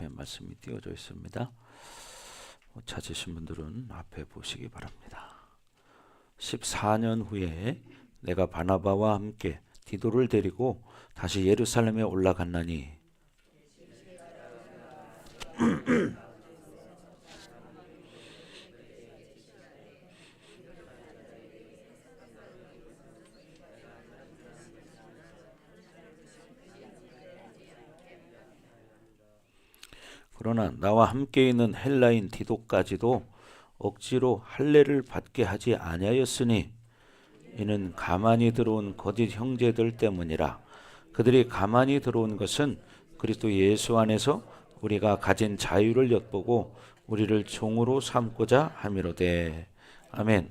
앞에 말씀이 띄워져 있습니다. 찾으신 분들은 앞에 보시기 바랍니다. 14년 후에 내가 바나바와 함께 디도를 데리고 다시 예루살렘에 올라갔나니 그러나 나와 함께 있는 헬라인 디도까지도 억지로 할례를 받게 하지 아니하였으니 이는 가만히 들어온 거짓 형제들 때문이라. 그들이 가만히 들어온 것은 그리스도 예수 안에서 우리가 가진 자유를 엿보고 우리를 종으로 삼고자 함이로되. 아멘.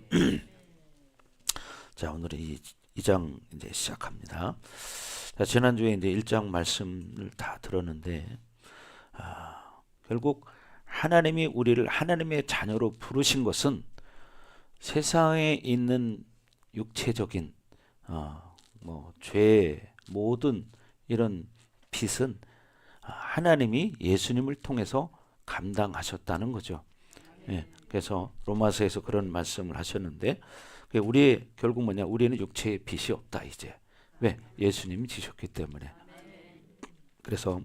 자, 오늘은 이 2장 이제 시작합니다. 자, 지난주에 이제 1장 말씀을 다 들었는데 결국 하나님이 우리를 하나님의 자녀로 부르신 것은 세상에 있는 육체적인 죄 모든 이런 빚은 하나님이 예수님을 통해서 감당하셨다는 거죠. 예, 그래서 로마서에서 그런 말씀을 하셨는데 우리의 결국 뭐냐? 우리는 육체의 빚이 없다 이제. 왜? 예수님이 지셨기 때문에. 그래서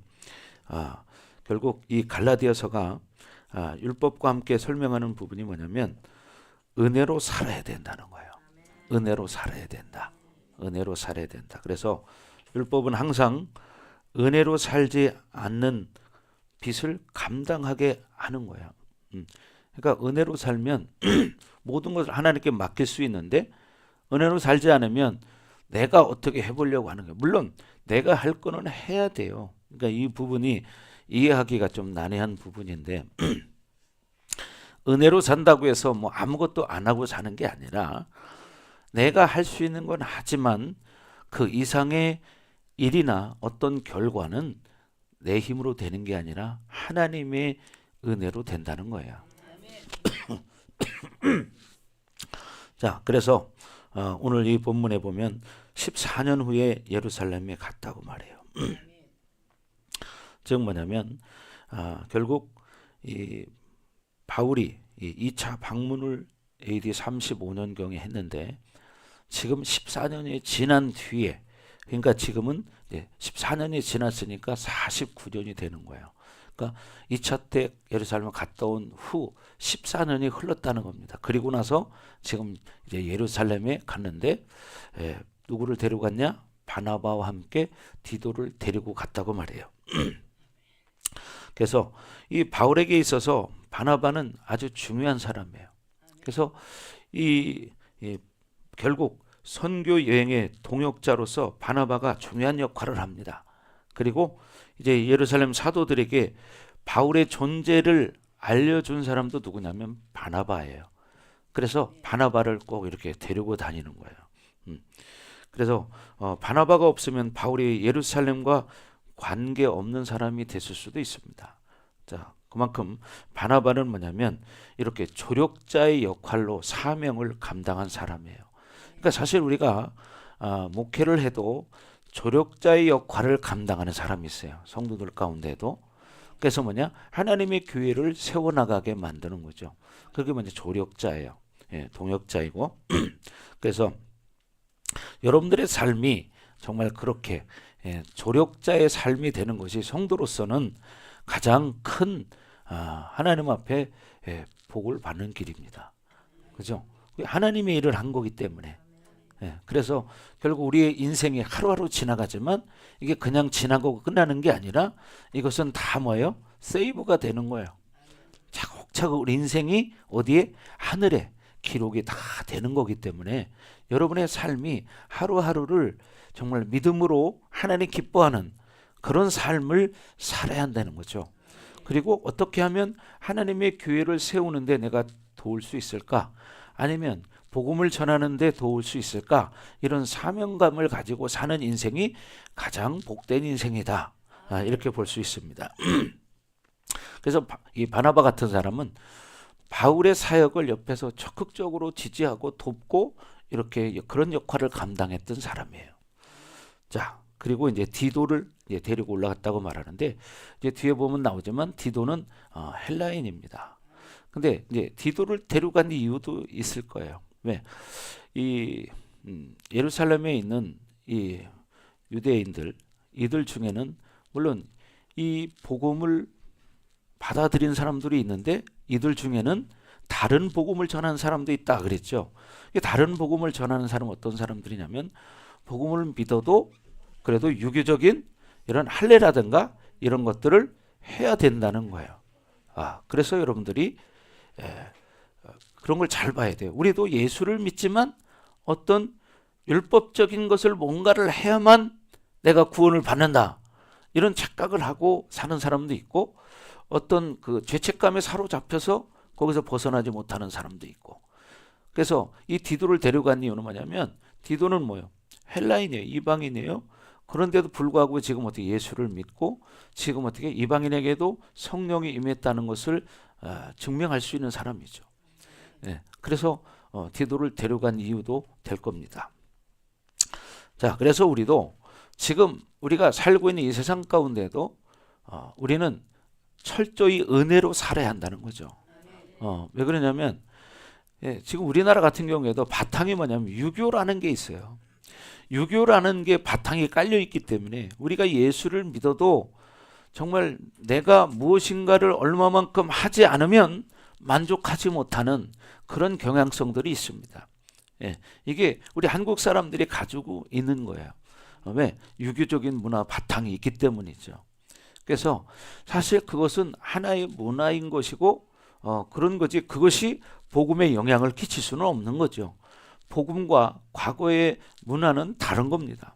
결국 이 갈라디아서가 율법과 함께 설명하는 부분이 뭐냐면 은혜로 살아야 된다는 거예요. 은혜로 살아야 된다. 은혜로 살아야 된다. 그래서 율법은 항상 은혜로 살지 않는 빚을 감당하게 하는 거예요. 그러니까 은혜로 살면 모든 것을 하나님께 맡길 수 있는데 은혜로 살지 않으면 내가 어떻게 해보려고 하는 거예요. 물론 내가 할 거는 해야 돼요. 그러니까 이 부분이 이해하기가 좀 난해한 부분인데 은혜로 산다고 해서 뭐 아무것도 안 하고 사는 게 아니라 내가 할 수 있는 건 하지만 그 이상의 일이나 어떤 결과는 내 힘으로 되는 게 아니라 하나님의 은혜로 된다는 거예요. 자, 그래서 오늘 이 본문에 보면 14년 후에 예루살렘에 갔다고 말해요. 즉 뭐냐면 결국 이 바울이 이 2차 방문을 AD 35년경에 했는데 지금 14년이 지난 뒤에, 그러니까 지금은 14년이 지났으니까 49년이 되는 거예요. 그러니까 2차 때 예루살렘 갔다 온 후 14년이 흘렀다는 겁니다. 그리고 나서 지금 이제 예루살렘에 갔는데 누구를 데리고 갔냐? 바나바와 함께 디도를 데리고 갔다고 말해요. 그래서 이 바울에게 있어서 바나바는 아주 중요한 사람이에요. 그래서 결국 선교 여행의 동역자로서 바나바가 중요한 역할을 합니다. 그리고 이제 예루살렘 사도들에게 바울의 존재를 알려준 사람도 누구냐면 바나바예요. 그래서 바나바를 꼭 이렇게 데리고 다니는 거예요. 그래서 바나바가 없으면 바울이 예루살렘과 관계없는 사람이 됐을 수도 있습니다. 자, 그만큼 바나바는 뭐냐면 이렇게 조력자의 역할로 사명을 감당한 사람이에요. 그러니까 사실 우리가 목회를 해도 조력자의 역할을 감당하는 사람이 있어요. 성도들 가운데도. 그래서 뭐냐? 하나님의 교회를 세워나가게 만드는 거죠. 그게 뭐냐? 조력자예요. 동역자이고. 그래서 여러분들의 삶이 정말 그렇게 조력자의 삶이 되는 것이 성도로서는 가장 큰 하나님 앞에 복을 받는 길입니다. 그죠? 하나님의 일을 한 거기 때문에. 그래서 결국 우리의 인생이 하루하루 지나가지만 이게 그냥 지나고 끝나는 게 아니라 이것은 다 뭐예요? 세이브가 되는 거예요. 차곡차곡 우리 인생이 어디에? 하늘에 기록이 다 되는 거기 때문에 여러분의 삶이 하루하루를 정말 믿음으로 하나님 기뻐하는 그런 삶을 살아야 한다는 거죠. 그리고 어떻게 하면 하나님의 교회를 세우는데 내가 도울 수 있을까? 아니면 복음을 전하는데 도울 수 있을까? 이런 사명감을 가지고 사는 인생이 가장 복된 인생이다. 이렇게 볼 수 있습니다. 그래서 이 바나바 같은 사람은 바울의 사역을 옆에서 적극적으로 지지하고 돕고 이렇게 그런 역할을 감당했던 사람이에요. 자, 그리고 이제 디도를 이제 데리고 올라갔다고 말하는데, 이제 뒤에 보면 나오지만 디도는 헬라인입니다. 근데 이제 디도를 데려간 이유도 있을 거예요. 왜? 이 예루살렘에 있는 이 유대인들, 이들 중에는 물론 이 복음을 받아들인 사람들이 있는데, 이들 중에는 다른 복음을 전하는 사람도 있다 그랬죠. 다른 복음을 전하는 사람은 어떤 사람들이냐면, 복음을 믿어도 그래도 유교적인 이런 할례라든가 이런 것들을 해야 된다는 거예요. 그래서 여러분들이 그런 걸 잘 봐야 돼요. 우리도 예수를 믿지만 어떤 율법적인 것을 뭔가를 해야만 내가 구원을 받는다, 이런 착각을 하고 사는 사람도 있고, 어떤 그 죄책감에 사로잡혀서 거기서 벗어나지 못하는 사람도 있고. 그래서 이 디도를 데려간 이유는 뭐냐면, 디도는 뭐예요? 헬라인이에요. 이방인이에요. 그런데도 불구하고 지금 어떻게 예수를 믿고 지금 어떻게 이방인에게도 성령이 임했다는 것을 증명할 수 있는 사람이죠. 그래서 디도를 데려간 이유도 될 겁니다. 자, 그래서 우리도 지금 우리가 살고 있는 이 세상 가운데도 우리는 철저히 은혜로 살아야 한다는 거죠. 왜 그러냐면, 지금 우리나라 같은 경우에도 바탕이 뭐냐면 유교라는 게 있어요. 유교라는 게 바탕이 깔려 있기 때문에 우리가 예수를 믿어도 정말 내가 무엇인가를 얼마만큼 하지 않으면 만족하지 못하는 그런 경향성들이 있습니다. 이게 우리 한국 사람들이 가지고 있는 거예요. 왜? 유교적인 문화 바탕이 있기 때문이죠. 그래서 사실 그것은 하나의 문화인 것이고 그런 거지, 그것이 복음에 영향을 끼칠 수는 없는 거죠. 복음과 과거의 문화는 다른 겁니다.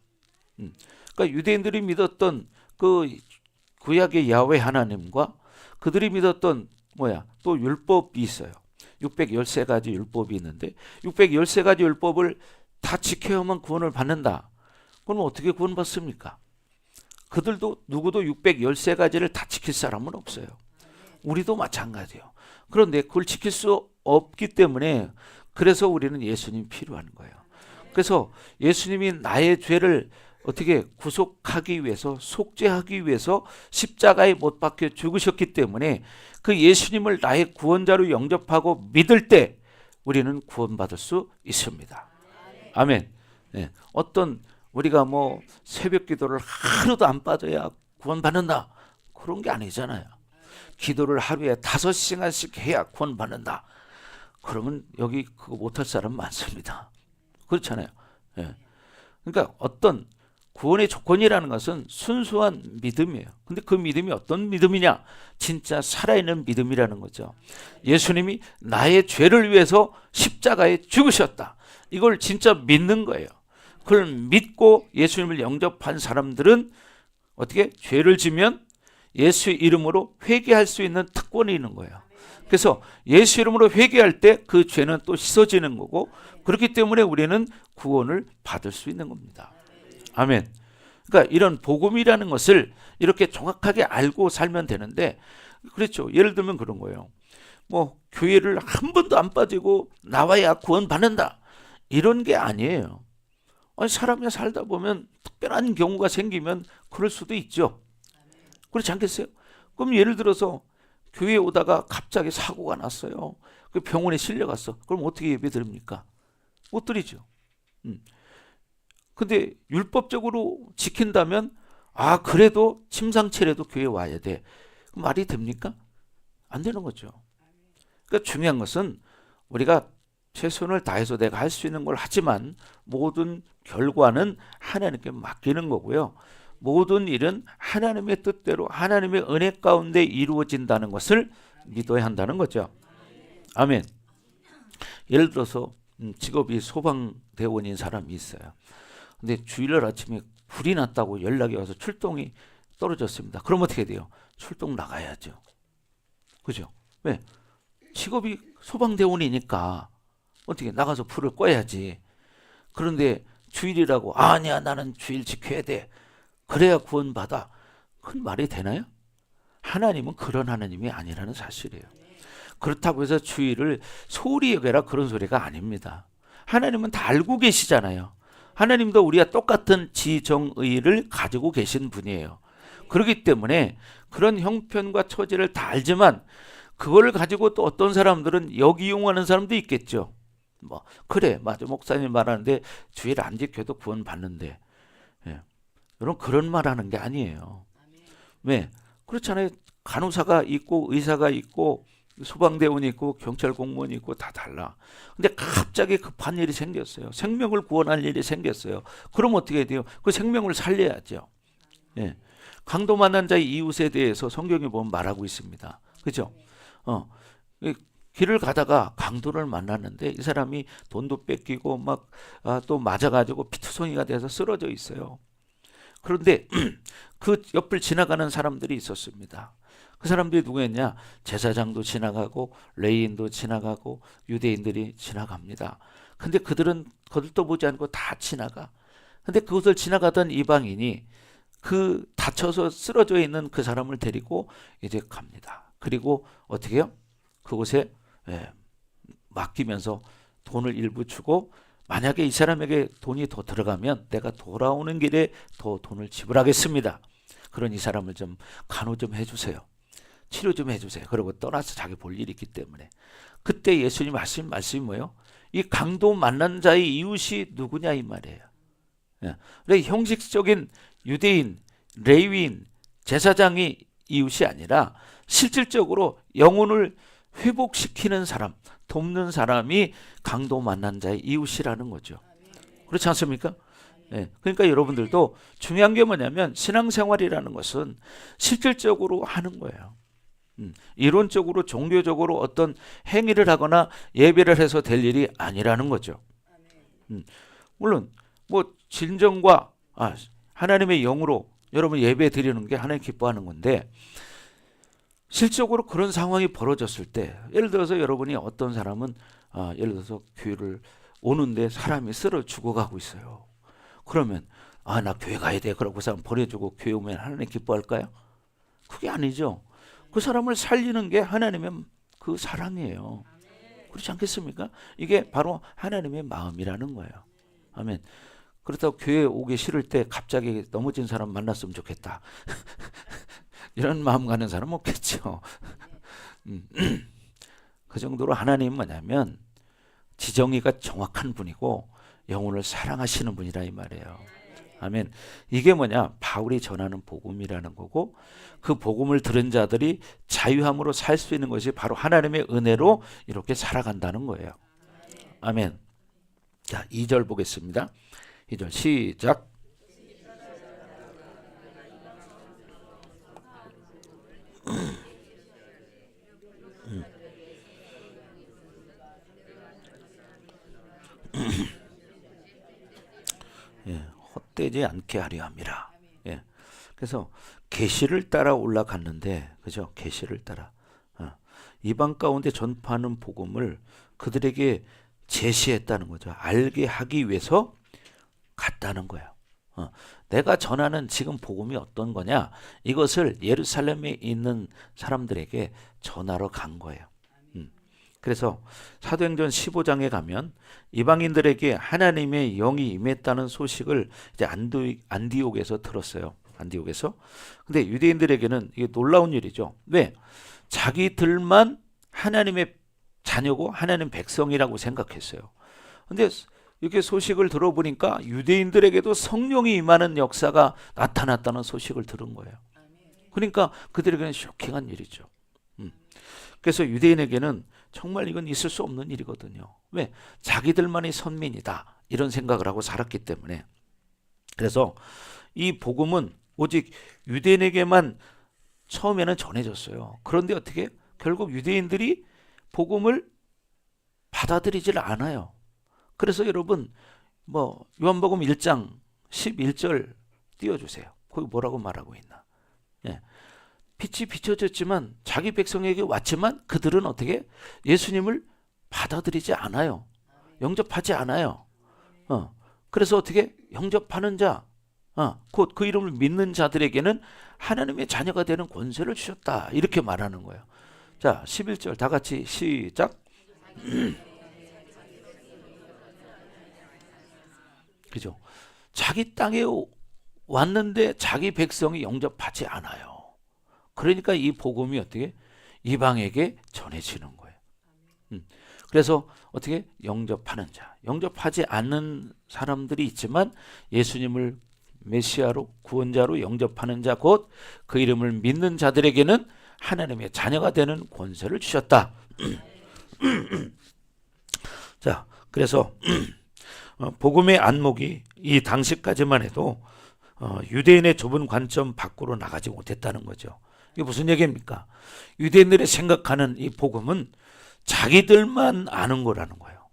그러니까 유대인들이 믿었던 그 구약의 야훼 하나님과 그들이 믿었던 또 율법이 있어요. 613가지 율법이 있는데 613가지 율법을 다 지켜야만 구원을 받는다. 그럼 어떻게 구원받습니까? 그들도 누구도 613가지를 다 지킬 사람은 없어요. 우리도 마찬가지예요. 그런데 그걸 지킬 수 없기 때문에, 그래서 우리는 예수님이 필요한 거예요. 그래서 예수님이 나의 죄를 어떻게 구속하기 위해서, 속죄하기 위해서 십자가에 못 박혀 죽으셨기 때문에 그 예수님을 나의 구원자로 영접하고 믿을 때 우리는 구원받을 수 있습니다. 아멘. 어떤 우리가 새벽 기도를 하루도 안 빠져야 구원받는다, 그런 게 아니잖아요. 기도를 하루에 5시간씩 해야 구원받는다, 그러면 여기 그거 못할 사람 많습니다. 그렇잖아요. 그러니까 어떤 구원의 조건이라는 것은 순수한 믿음이에요. 근데 그 믿음이 어떤 믿음이냐? 진짜 살아있는 믿음이라는 거죠. 예수님이 나의 죄를 위해서 십자가에 죽으셨다, 이걸 진짜 믿는 거예요. 그걸 믿고 예수님을 영접한 사람들은 어떻게 죄를 지면 예수의 이름으로 회개할 수 있는 특권이 있는 거예요. 그래서 예수 이름으로 회개할 때 그 죄는 또 씻어지는 거고, 그렇기 때문에 우리는 구원을 받을 수 있는 겁니다. 아멘. 그러니까 이런 복음이라는 것을 이렇게 정확하게 알고 살면 되는데, 그렇죠. 예를 들면 그런 거예요. 교회를 한 번도 안 빠지고 나와야 구원 받는다, 이런 게 아니에요. 사람이 살다 보면 특별한 경우가 생기면 그럴 수도 있죠. 그렇지 않겠어요? 그럼 예를 들어서 교회에 오다가 갑자기 사고가 났어요. 그 병원에 실려갔어. 그럼 어떻게 예배 드립니까? 못 드리죠. 근데 율법적으로 지킨다면 그래도 침상치레도 교회에 와야 돼, 말이 됩니까? 안 되는 거죠. 그러니까 중요한 것은 우리가 최선을 다해서 내가 할 수 있는 걸 하지만 모든 결과는 하나님께 맡기는 거고요. 모든 일은 하나님의 뜻대로 하나님의 은혜 가운데 이루어진다는 것을 믿어야 한다는 거죠. 아멘. 예를 들어서 직업이 소방대원인 사람이 있어요. 근데 주일날 아침에 불이 났다고 연락이 와서 출동이 떨어졌습니다. 그럼 어떻게 돼요? 출동 나가야죠. 그죠? 왜? 직업이 소방대원이니까 어떻게 나가서 불을 꺼야지. 그런데 주일이라고 아니야, 나는 주일 지켜야 돼, 그래야 구원받아, 그건 말이 되나요? 하나님은 그런 하나님이 아니라는 사실이에요. 그렇다고 해서 주일을 소홀히 여겨라, 그런 소리가 아닙니다. 하나님은 다 알고 계시잖아요. 하나님도 우리와 똑같은 지정의를 가지고 계신 분이에요. 그렇기 때문에 그런 형편과 처지를 다 알지만 그걸 가지고 또 어떤 사람들은 역이용하는 사람도 있겠죠. 뭐 그래 맞아 목사님 말하는데 주일 안 지켜도 구원 받는데, 예. 여러분 그런 말하는 게 아니에요. 왜? 그렇잖아요. 간호사가 있고 의사가 있고 소방대원이 있고 경찰 공무원이 있고 다 달라. 근데 갑자기 급한 일이 생겼어요. 생명을 구원할 일이 생겼어요. 그럼 어떻게 돼요? 그 생명을 살려야죠. 예. 강도 만난 자의 이웃에 대해서 성경에 보면 말하고 있습니다. 그죠? 길을 가다가 강도를 만났는데 이 사람이 돈도 뺏기고 막 또 맞아가지고 피투성이가 돼서 쓰러져 있어요. 그런데 그 옆을 지나가는 사람들이 있었습니다. 그 사람들이 누구였냐? 제사장도 지나가고 레위인도 지나가고 유대인들이 지나갑니다. 근데 그들은 거들떠 보지 않고 다 지나가. 근데 그곳을 지나가던 이방인이 그 다쳐서 쓰러져 있는 그 사람을 데리고 이제 갑니다. 그리고 어떻게 해요? 그곳에 맡기면서 돈을 일부 주고, 만약에 이 사람에게 돈이 더 들어가면 내가 돌아오는 길에 더 돈을 지불하겠습니다. 그런 이 사람을 좀 간호 좀 해주세요. 치료 좀 해주세요. 그러고 떠나서 자기 볼 일이 있기 때문에. 그때 예수님 하신 말씀이 뭐예요? 이 강도 만난 자의 이웃이 누구냐 이 말이에요. 예. 형식적인 유대인, 레위인, 제사장이 이웃이 아니라 실질적으로 영혼을 회복시키는 사람, 돕는 사람이 강도 만난 자의 이웃이라는 거죠. 그렇지 않습니까? 네. 그러니까 여러분들도 중요한 게 뭐냐면 신앙생활이라는 것은 실질적으로 하는 거예요. 이론적으로 종교적으로 어떤 행위를 하거나 예배를 해서 될 일이 아니라는 거죠. 물론 뭐 진정과 하나님의 영으로 여러분 예배 드리는 게 하나님 기뻐하는 건데, 실적으로 그런 상황이 벌어졌을 때, 예를 들어서 여러분이 어떤 사람은 예를 들어서 교회를 오는데 사람이 쓰러 죽어가고 있어요. 그러면 나 교회 가야 돼 그러고 그 사람 보내주고 교회 오면 하나님 기뻐할까요? 그게 아니죠. 그 사람을 살리는 게 하나님의 그 사랑이에요. 그렇지 않겠습니까? 이게 바로 하나님의 마음이라는 거예요. 아멘. 그렇다고 교회 오기 싫을 때 갑자기 넘어진 사람 만났으면 좋겠다. 이런 마음 가는 사람은 없겠죠. 그 정도로 하나님은 뭐냐면 지정의가 정확한 분이고 영혼을 사랑하시는 분이라 이 말이에요. 아멘. 이게 뭐냐? 바울이 전하는 복음이라는 거고, 그 복음을 들은 자들이 자유함으로 살 수 있는 것이 바로 하나님의 은혜로 이렇게 살아간다는 거예요. 아멘. 자, 2절 보겠습니다. 2절 시작. 예, 헛되지 않게 하려 함이라. 예, 그래서 계시를 따라 올라갔는데, 그죠? 계시를 따라 이방 가운데 전파하는 복음을 그들에게 제시했다는 거죠. 알게 하기 위해서 갔다는 거예요. 내가 전하는 지금 복음이 어떤 거냐? 이것을 예루살렘에 있는 사람들에게 전하러 간 거예요. 그래서 사도행전 15장에 가면 이방인들에게 하나님의 영이 임했다는 소식을 이제 안디옥에서 들었어요. 안디옥에서. 근데 유대인들에게는 이게 놀라운 일이죠. 왜? 자기들만 하나님의 자녀고 하나님 백성이라고 생각했어요. 근데 이렇게 소식을 들어보니까 유대인들에게도 성령이 임하는 역사가 나타났다는 소식을 들은 거예요. 그러니까 그들에게는 쇼킹한 일이죠. 그래서 유대인에게는 정말 이건 있을 수 없는 일이거든요. 왜? 자기들만이 선민이다 이런 생각을 하고 살았기 때문에. 그래서 이 복음은 오직 유대인에게만 처음에는 전해졌어요. 그런데 어떻게? 결국 유대인들이 복음을 받아들이질 않아요. 그래서 여러분 요한복음 1장 11절 띄워주세요. 거기 뭐라고 말하고 있나? 예. 빛이 비춰졌지만 자기 백성에게 왔지만 그들은 어떻게? 예수님을 받아들이지 않아요. 영접하지 않아요. 그래서 어떻게? 영접하는 자, 곧 그 이름을 믿는 자들에게는 하나님의 자녀가 되는 권세를 주셨다. 이렇게 말하는 거예요. 자, 11절 다 같이 시작. 그죠? 자기 땅에 왔는데 자기 백성이 영접하지 않아요. 그러니까 이 복음이 어떻게 이방에게 전해지는 거예요. 그래서 어떻게 영접하는 자, 영접하지 않는 사람들이 있지만 예수님을 메시아로 구원자로 영접하는 자, 곧 그 이름을 믿는 자들에게는 하나님의 자녀가 되는 권세를 주셨다. 자, 그래서 복음의 안목이 이 당시까지만 해도 유대인의 좁은 관점 밖으로 나가지 못했다는 거죠. 이게 무슨 얘기입니까? 유대인들이 생각하는 이 복음은 자기들만 아는 거라는 거예요.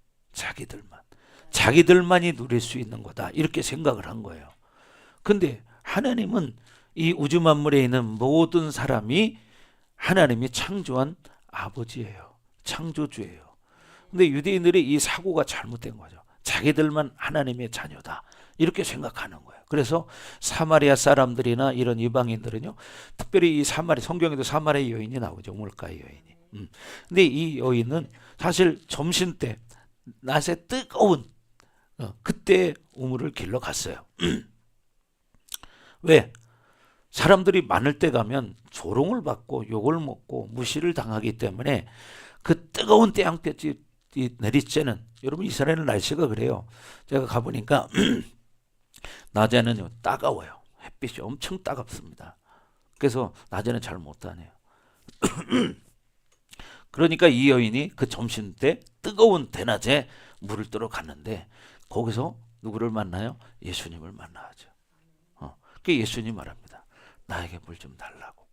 자기들만이 누릴 수 있는 거다, 이렇게 생각을 한 거예요. 근데 하나님은 이 우주 만물에 있는 모든 사람이 하나님이 창조한 아버지예요. 창조주예요. 근데 유대인들의 이 사고가 잘못된 거죠. 자기들만 하나님의 자녀다, 이렇게 생각하는 거예요. 그래서 사마리아 사람들이나 이런 이방인들은요, 특별히 이 성경에도 사마리아 여인이 나오죠. 우물가의 여인이. 근데 이 여인은 사실 점심때 낮에 뜨거운 그때 우물을 길러 갔어요. 왜? 사람들이 많을 때 가면 조롱을 받고 욕을 먹고 무시를 당하기 때문에 그 뜨거운 태양볕이 내리쬐는, 여러분 이스라엘 날씨가 그래요. 제가 가보니까 낮에는 따가워요. 햇빛이 엄청 따갑습니다. 그래서 낮에는 잘 못 다녀요. 그러니까 이 여인이 그 점심때 뜨거운 대낮에 물을 뜨러 갔는데 거기서 누구를 만나요? 예수님을 만나죠. 그 예수님 말합니다. 나에게 물 좀 달라고.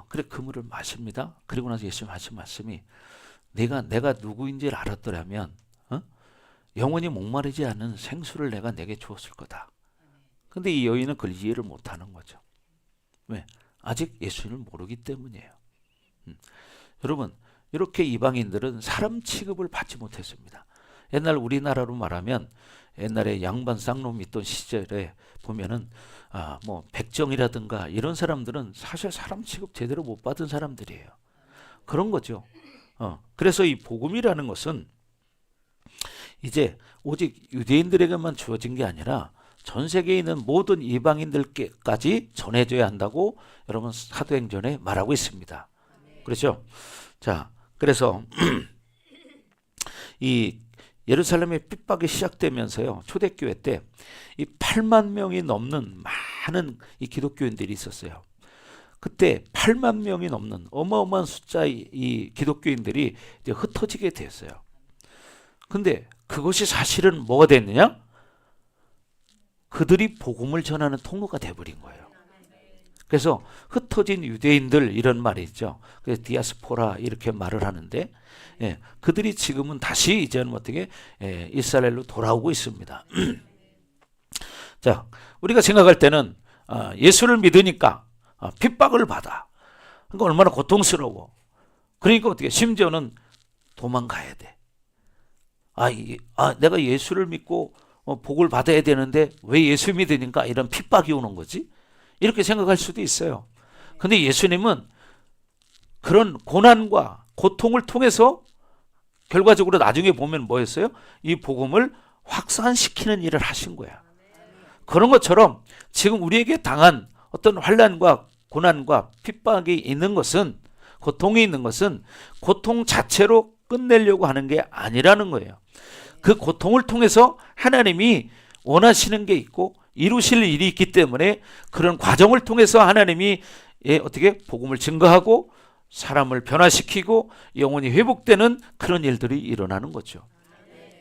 그래 그 물을 마십니다. 그리고 나서 예수님 하신 말씀이, 내가 누구인지를 알았더라면 영원히 목마르지 않은 생수를 내가 내게 주었을 거다. 근데 이 여인은 그걸 이해를 못하는 거죠. 왜? 아직 예수님을 모르기 때문이에요. 여러분, 이렇게 이방인들은 사람 취급을 받지 못했습니다. 옛날 우리나라로 말하면 옛날에 양반 쌍놈 있던 시절에 보면은 뭐 백정이라든가 이런 사람들은 사실 사람 취급 제대로 못 받은 사람들이에요. 그런 거죠. 그래서 이 복음이라는 것은 이제 오직 유대인들에게만 주어진 게 아니라 전 세계에 있는 모든 이방인들께까지 전해져야 한다고 여러분 사도행전에 말하고 있습니다. 그렇죠? 자, 그래서 이 예루살렘의 핍박이 시작되면서요, 초대교회 때 이 8만 명이 넘는 많은 이 기독교인들이 있었어요. 그때 8만 명이 넘는 어마어마한 숫자의 이 기독교인들이 이제 흩어지게 됐어요. 근데 그것이 사실은 뭐가 됐느냐? 그들이 복음을 전하는 통로가 돼버린 거예요. 그래서 흩어진 유대인들 이런 말이 있죠. 그래서 디아스포라 이렇게 말을 하는데, 그들이 지금은 다시 이제는 어떻게 이스라엘로 돌아오고 있습니다. 자, 우리가 생각할 때는 예수를 믿으니까 핍박을 받아. 그러니까 얼마나 고통스러워. 그러니까 어떻게 심지어는 도망가야 돼. 내가 예수를 믿고 복을 받아야 되는데 왜 예수 믿으니까 이런 핍박이 오는 거지? 이렇게 생각할 수도 있어요. 근데 예수님은 그런 고난과 고통을 통해서 결과적으로 나중에 보면 뭐였어요? 이 복음을 확산시키는 일을 하신 거야. 그런 것처럼 지금 우리에게 당한 어떤 환난과 고난과 핍박이 있는 것은, 고통이 있는 것은 고통 자체로 끝내려고 하는 게 아니라는 거예요. 그 고통을 통해서 하나님이 원하시는 게 있고 이루실 일이 있기 때문에 그런 과정을 통해서 하나님이 어떻게 복음을 증거하고 사람을 변화시키고 영혼이 회복되는 그런 일들이 일어나는 거죠.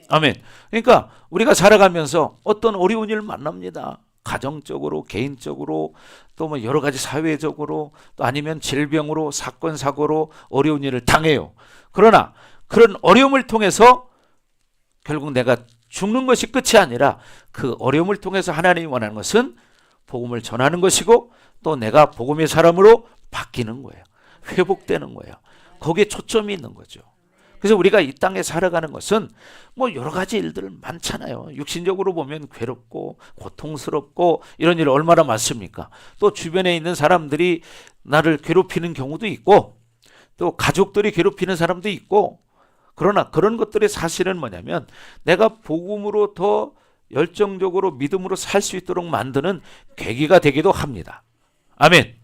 아멘. 그러니까 우리가 살아가면서 어떤 어려운 일을 만납니다. 가정적으로, 개인적으로, 또 뭐 여러 가지 사회적으로, 또 아니면 질병으로, 사건 사고로 어려운 일을 당해요. 그러나 그런 어려움을 통해서 결국 내가 죽는 것이 끝이 아니라 그 어려움을 통해서 하나님이 원하는 것은 복음을 전하는 것이고 또 내가 복음의 사람으로 바뀌는 거예요. 회복되는 거예요. 거기에 초점이 있는 거죠. 그래서 우리가 이 땅에 살아가는 것은 뭐 여러 가지 일들 많잖아요. 육신적으로 보면 괴롭고 고통스럽고 이런 일 얼마나 많습니까? 또 주변에 있는 사람들이 나를 괴롭히는 경우도 있고 또 가족들이 괴롭히는 사람도 있고, 그러나 그런 것들의 사실은 뭐냐면 내가 복음으로 더 열정적으로 믿음으로 살 수 있도록 만드는 계기가 되기도 합니다. 아멘.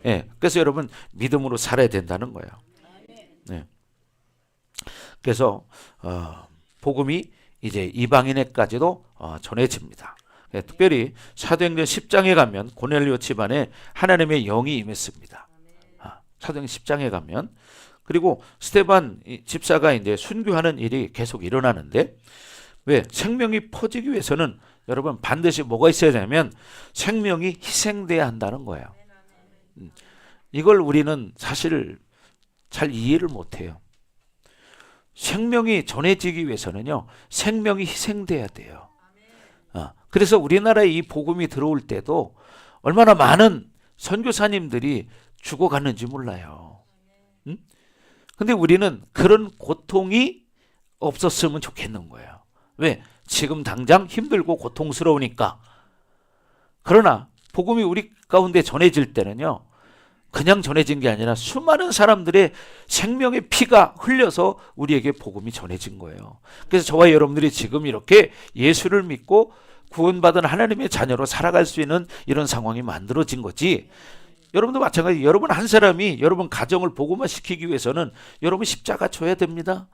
예. 그래서 여러분 믿음으로 살아야 된다는 거예요. 예. 그래서 복음이 이제 이방인에까지도 전해집니다. 예, 특별히 사도행전 10장에 가면 고넬료 집안에 하나님의 영이 임했습니다. 사도행전 10장에 가면, 그리고 스데반 집사가 이제 순교하는 일이 계속 일어나는데, 왜? 생명이 퍼지기 위해서는 여러분 반드시 뭐가 있어야 되냐면 생명이 희생돼야 한다는 거예요. 이걸 우리는 사실 잘 이해를 못해요. 생명이 전해지기 위해서는요, 생명이 희생돼야 돼요. 그래서 우리나라에 이 복음이 들어올 때도 얼마나 많은 선교사님들이 죽어가는지 몰라요. 근데 우리는 그런 고통이 없었으면 좋겠는 거예요. 왜? 지금 당장 힘들고 고통스러우니까. 그러나 복음이 우리 가운데 전해질 때는요, 그냥 전해진 게 아니라 수많은 사람들의 생명의 피가 흘려서 우리에게 복음이 전해진 거예요. 그래서 저와 여러분들이 지금 이렇게 예수를 믿고 구원받은 하나님의 자녀로 살아갈 수 있는 이런 상황이 만들어진 거지. 여러분도 마찬가지. 여러분 한 사람이 여러분 가정을 복음화시키기 위해서는 여러분 십자가 져야 됩니다.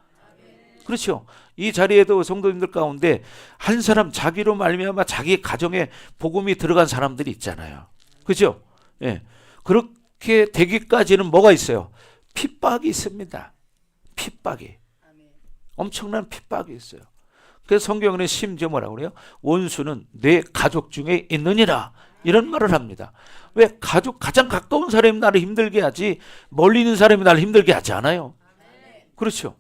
그렇죠. 이 자리에도 성도님들 가운데 한 사람 자기로 말미암아 자기 가정에 복음이 들어간 사람들이 있잖아요. 그렇죠? 예. 그렇게 되기까지는 뭐가 있어요? 핍박이 있습니다. 핍박이. 엄청난 핍박이 있어요. 그래서 성경에는 심지어 뭐라고 그래요? 원수는 내 가족 중에 있느니라. 이런 말을 합니다. 왜? 가장 가까운 사람이 나를 힘들게 하지 멀리 있는 사람이 나를 힘들게 하지 않아요. 그렇죠.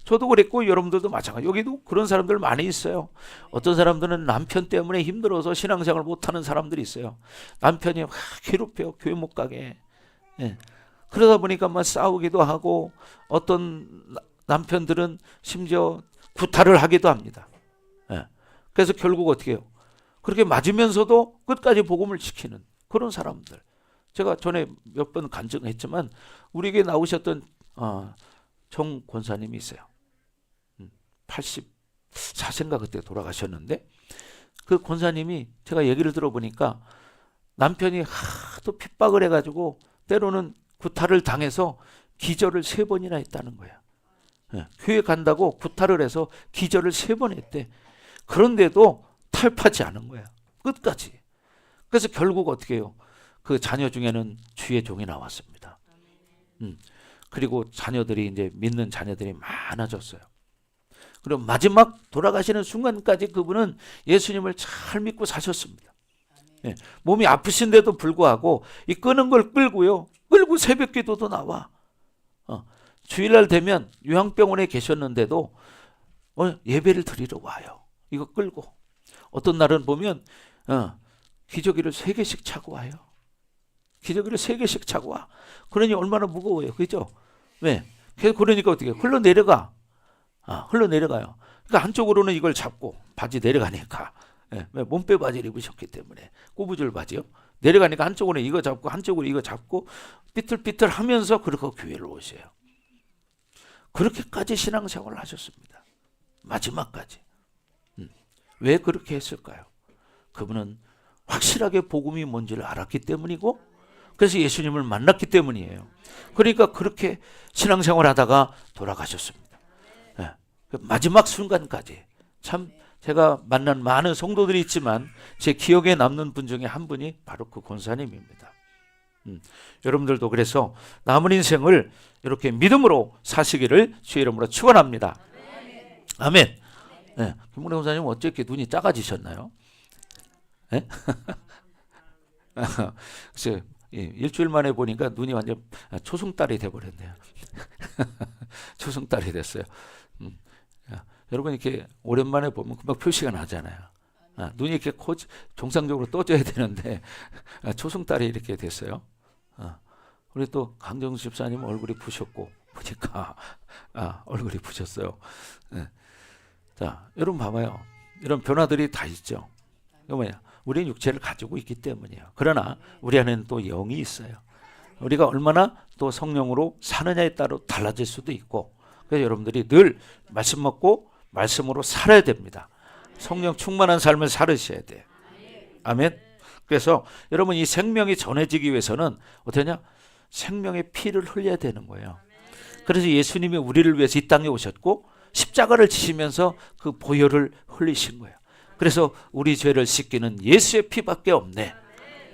저도 그랬고 여러분들도 마찬가지. 여기도 그런 사람들 많이 있어요. 어떤 사람들은 남편 때문에 힘들어서 신앙생활 못하는 사람들이 있어요. 남편이 막 괴롭혀요. 교회 못 가게. 예. 그러다 보니까 막 싸우기도 하고, 어떤 남편들은 심지어 구타를 하기도 합니다. 예. 그래서 결국 어떻게 해요? 그렇게 맞으면서도 끝까지 복음을 지키는 그런 사람들. 제가 전에 몇 번 간증했지만 우리에게 나오셨던 정 권사님이 있어요. 84세인가 그때 돌아가셨는데, 그 권사님이 제가 얘기를 들어보니까 남편이 하도 핍박을 해가지고 때로는 구타를 당해서 기절을 3번이나 했다는 거야. 예, 교회 간다고 구타를 해서 기절을 3번 했대. 그런데도 탈파지 않은 거야. 끝까지. 그래서 결국 어떻게 해요? 그 자녀 중에는 주의 종이 나왔습니다. 그리고 자녀들이 이제 믿는 자녀들이 많아졌어요. 그리고 마지막 돌아가시는 순간까지 그분은 예수님을 잘 믿고 사셨습니다. 예, 몸이 아프신데도 불구하고 이 끄는 걸 끌고요. 끌고 새벽 기도도 나와. 주일날 되면 요양병원에 계셨는데도 예배를 드리러 와요. 이거 끌고. 어떤 날은 보면 기저귀를 3개씩 차고 와요. 기저귀를 3개씩 차고 와. 그러니 얼마나 무거워요. 그죠? 왜? 그러니까 어떻게 해요? 흘러내려가. 흘러내려가요. 그러니까 한쪽으로는 이걸 잡고 바지 내려가니까. 예, 몸빼 바지를 입으셨기 때문에. 꼬부줄 바지요. 내려가니까 한쪽으로 이거 잡고 한쪽으로 이거 잡고 삐뚤삐뚤 하면서 그렇게 교회를 오세요. 그렇게까지 신앙생활을 하셨습니다. 마지막까지. 왜 그렇게 했을까요? 그분은 확실하게 복음이 뭔지를 알았기 때문이고, 그래서 예수님을 만났기 때문이에요. 그러니까 그렇게 신앙생활 하다가 돌아가셨습니다. 예. 마지막 순간까지. 참 제가 만난 많은 성도들이 있지만 제 기억에 남는 분 중에 한 분이 바로 그 권사님입니다. 여러분들도 그래서 남은 인생을 이렇게 믿음으로 사시기를 주의 이름으로 축원합니다. 아멘. 네. 김문혜 권사님 어떻게 눈이 작아지셨나요? 네? 그래서 일주일 만에 보니까 눈이 완전 초승달이 돼버렸네요. 초승달이 됐어요. 여러분 이렇게 오랜만에 보면 금방 표시가 나잖아요. 눈이 이렇게 정상적으로 떠져야 되는데 초승달이 이렇게 됐어요. 우리 또 강정수 집사님 얼굴이 부셨고 보니까 얼굴이 부셨어요. 네. 자, 여러분 봐봐요. 이런 변화들이 다 있죠. 이거 뭐냐? 우리는 육체를 가지고 있기 때문이에요. 그러나 우리 안에는 또 영이 있어요. 우리가 얼마나 또 성령으로 사느냐에 따라 달라질 수도 있고, 그래서 여러분들이 늘 말씀 먹고 말씀으로 살아야 됩니다. 성령 충만한 삶을 살으셔야 돼요. 아멘. 그래서 여러분 이 생명이 전해지기 위해서는 어떠냐? 생명의 피를 흘려야 되는 거예요. 그래서 예수님이 우리를 위해서 이 땅에 오셨고 십자가를 지시면서 그 보혈을 흘리신 거예요. 그래서 우리 죄를 씻기는 예수의 피밖에 없네.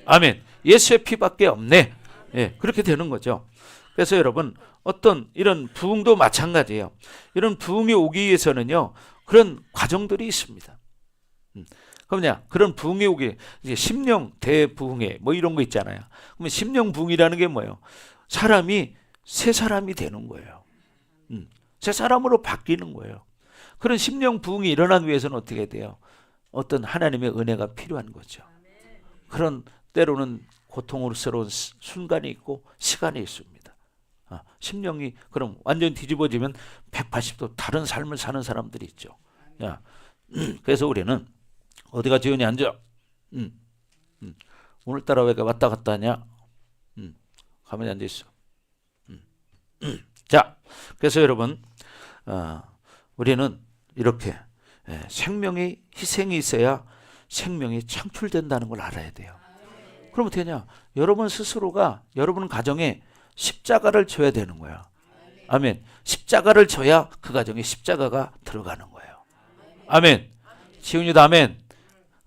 아멘. 예수의 피밖에 없네. 예, 그렇게 되는 거죠. 그래서 여러분 어떤 이런 부흥도 마찬가지예요. 이런 부흥이 오기 위해서는요 그런 과정들이 있습니다. 그럼요 그런 부흥이 오기 이제 심령 대부흥회 뭐 이런 거 있잖아요. 그러면 심령 부흥이라는 게 뭐예요? 사람이 새 사람이 되는 거예요. 새 사람으로 바뀌는 거예요. 그런 심령 부흥이 일어나기 위해서는 어떻게 돼요? 어떤 하나님의 은혜가 필요한 거죠. 그런 때로는 고통스러운 순간이 있고 시간이 있습니다. 심령이 그럼 완전 뒤집어지면 180도 다른 삶을 사는 사람들이 있죠. 야, 그래서 우리는 어디가 지은이 앉아? 오늘따라 왜 왔다 갔다 하냐? 가만히 앉아 있어. 자, 그래서 여러분, 우리는 이렇게 생명의 희생이 있어야 생명이 창출된다는 걸 알아야 돼요. 그럼 어떻게 하냐? 여러분 스스로가 여러분 가정에 십자가를 져야 되는 거야. 아멘. 십자가를 져야 그 가정에 십자가가 들어가는 거예요. 아멘. 지훈이도 아멘.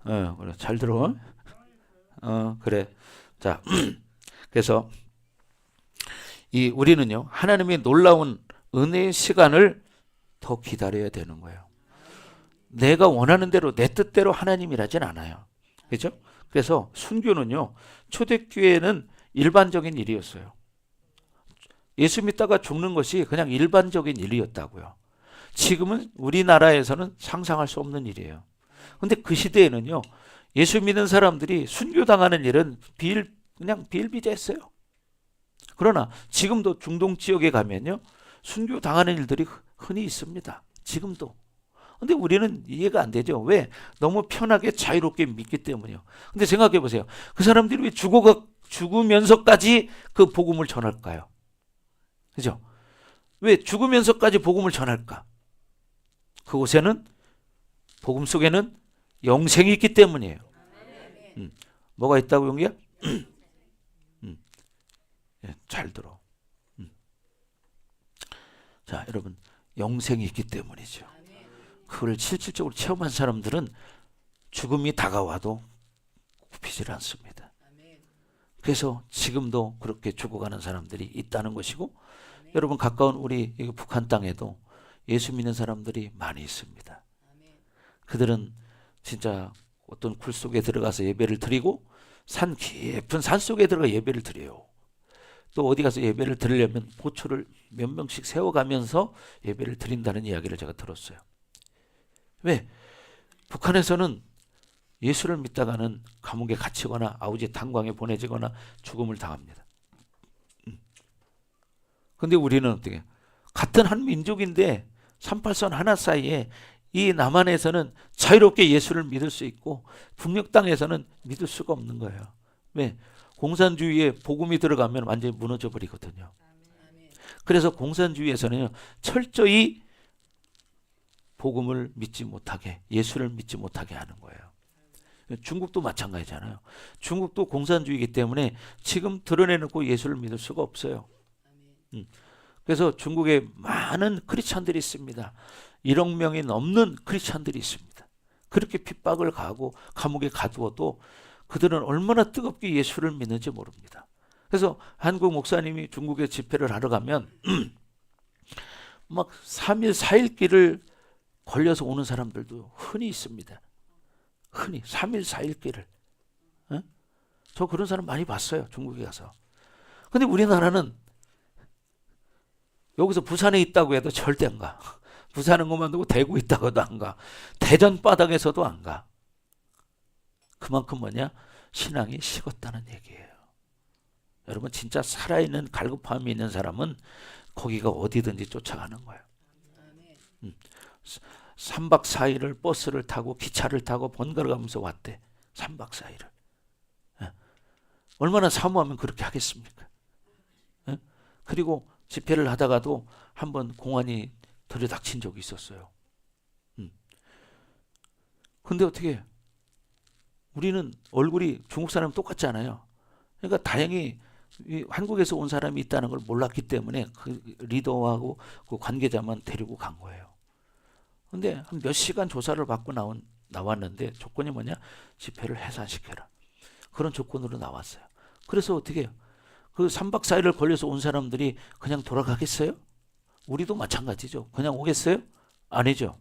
그래 잘 들어. 그래. 자, 그래서 이 우리는요 하나님의 놀라운 은혜의 시간을 더 기다려야 되는 거예요. 내가 원하는 대로 내 뜻대로 하나님이 일하진 않아요. 그렇죠? 그래서 순교는요 초대교회는 일반적인 일이었어요. 예수 믿다가 죽는 것이 그냥 일반적인 일이었다고요. 지금은 우리나라에서는 상상할 수 없는 일이에요. 근데 그 시대에는요 예수 믿는 사람들이 순교당하는 일은 그냥 비일비재했어요. 그러나 지금도 중동 지역에 가면요 순교당하는 일들이 흔히 있습니다. 지금도. 근데 우리는 이해가 안 되죠. 왜? 너무 편하게 자유롭게 믿기 때문이요. 근데 생각해 보세요. 그 사람들이 왜 죽으면서까지 그 복음을 전할까요? 그죠? 왜 죽으면서까지 복음을 전할까? 그곳에는 복음 속에는 영생이 있기 때문이에요. 뭐가 있다고 용기야? 잘 들어. 자, 여러분 영생이 있기 때문이죠. 그걸 실질적으로 체험한 사람들은 죽음이 다가와도 굽히질 않습니다. 그래서 지금도 그렇게 죽어가는 사람들이 있다는 것이고 여러분 가까운 우리 북한 땅에도 예수 믿는 사람들이 많이 있습니다. 그들은 진짜 어떤 굴 속에 들어가서 예배를 드리고 산 깊은 산 속에 들어가 예배를 드려요. 또 어디 가서 예배를 드리려면 보초를 몇 명씩 세워가면서 예배를 드린다는 이야기를 제가 들었어요. 왜? 북한에서는 예수를 믿다가는 감옥에 갇히거나 아우지 탄광에 보내지거나 죽음을 당합니다. 근데 우리는 어떻게? 같은 한 민족인데 38선 하나 사이에 이 남한에서는 자유롭게 예수를 믿을 수 있고 북녘 땅에서는 믿을 수가 없는 거예요. 왜? 공산주의에 복음이 들어가면 완전히 무너져 버리거든요. 그래서 공산주의에서는 철저히 복음을 믿지 못하게, 예수를 믿지 못하게 하는 거예요. 중국도 마찬가지잖아요. 중국도 공산주의이기 때문에 지금 드러내놓고 예수를 믿을 수가 없어요. 그래서 중국에 많은 크리스찬들이 있습니다. 1억 명이 넘는 크리스찬들이 있습니다. 그렇게 핍박을 가하고 감옥에 가두어도 그들은 얼마나 뜨겁게 예수를 믿는지 모릅니다. 그래서 한국 목사님이 중국에 집회를 하러 가면 막 3일 4일 길을 걸려서 오는 사람들도 흔히 있습니다. 흔히 3일 4일 길을. 저 그런 사람 많이 봤어요. 중국에 가서. 근데 우리나라는 여기서 부산에 있다고 해도 절대 안 가. 부산은 그만두고 대구 있다고도 안 가. 대전 바닥에서도 안 가. 그만큼 뭐냐? 신앙이 식었다는 얘기예요. 여러분 진짜 살아있는 갈급함이 있는 사람은 거기가 어디든지 쫓아가는 거예요. 3박 4일을 버스를 타고 기차를 타고 번갈아 가면서 왔대. 3박 4일을. 얼마나 사모하면 그렇게 하겠습니까? 그리고 집회를 하다가도 한번 공안이 들이닥친 적이 있었어요. 근데 어떻게 우리는 얼굴이 중국 사람 똑같잖아요. 그러니까 다행히 한국에서 온 사람이 있다는 걸 몰랐기 때문에 그 리더하고 그 관계자만 데리고 간 거예요. 근데 한 몇 시간 조사를 받고 나왔는데 조건이 뭐냐? 집회를 해산시켜라. 그런 조건으로 나왔어요. 그래서 어떻게 해요? 그 3박 4일을 걸려서 온 사람들이 그냥 돌아가겠어요? 우리도 마찬가지죠. 그냥 오겠어요? 아니죠.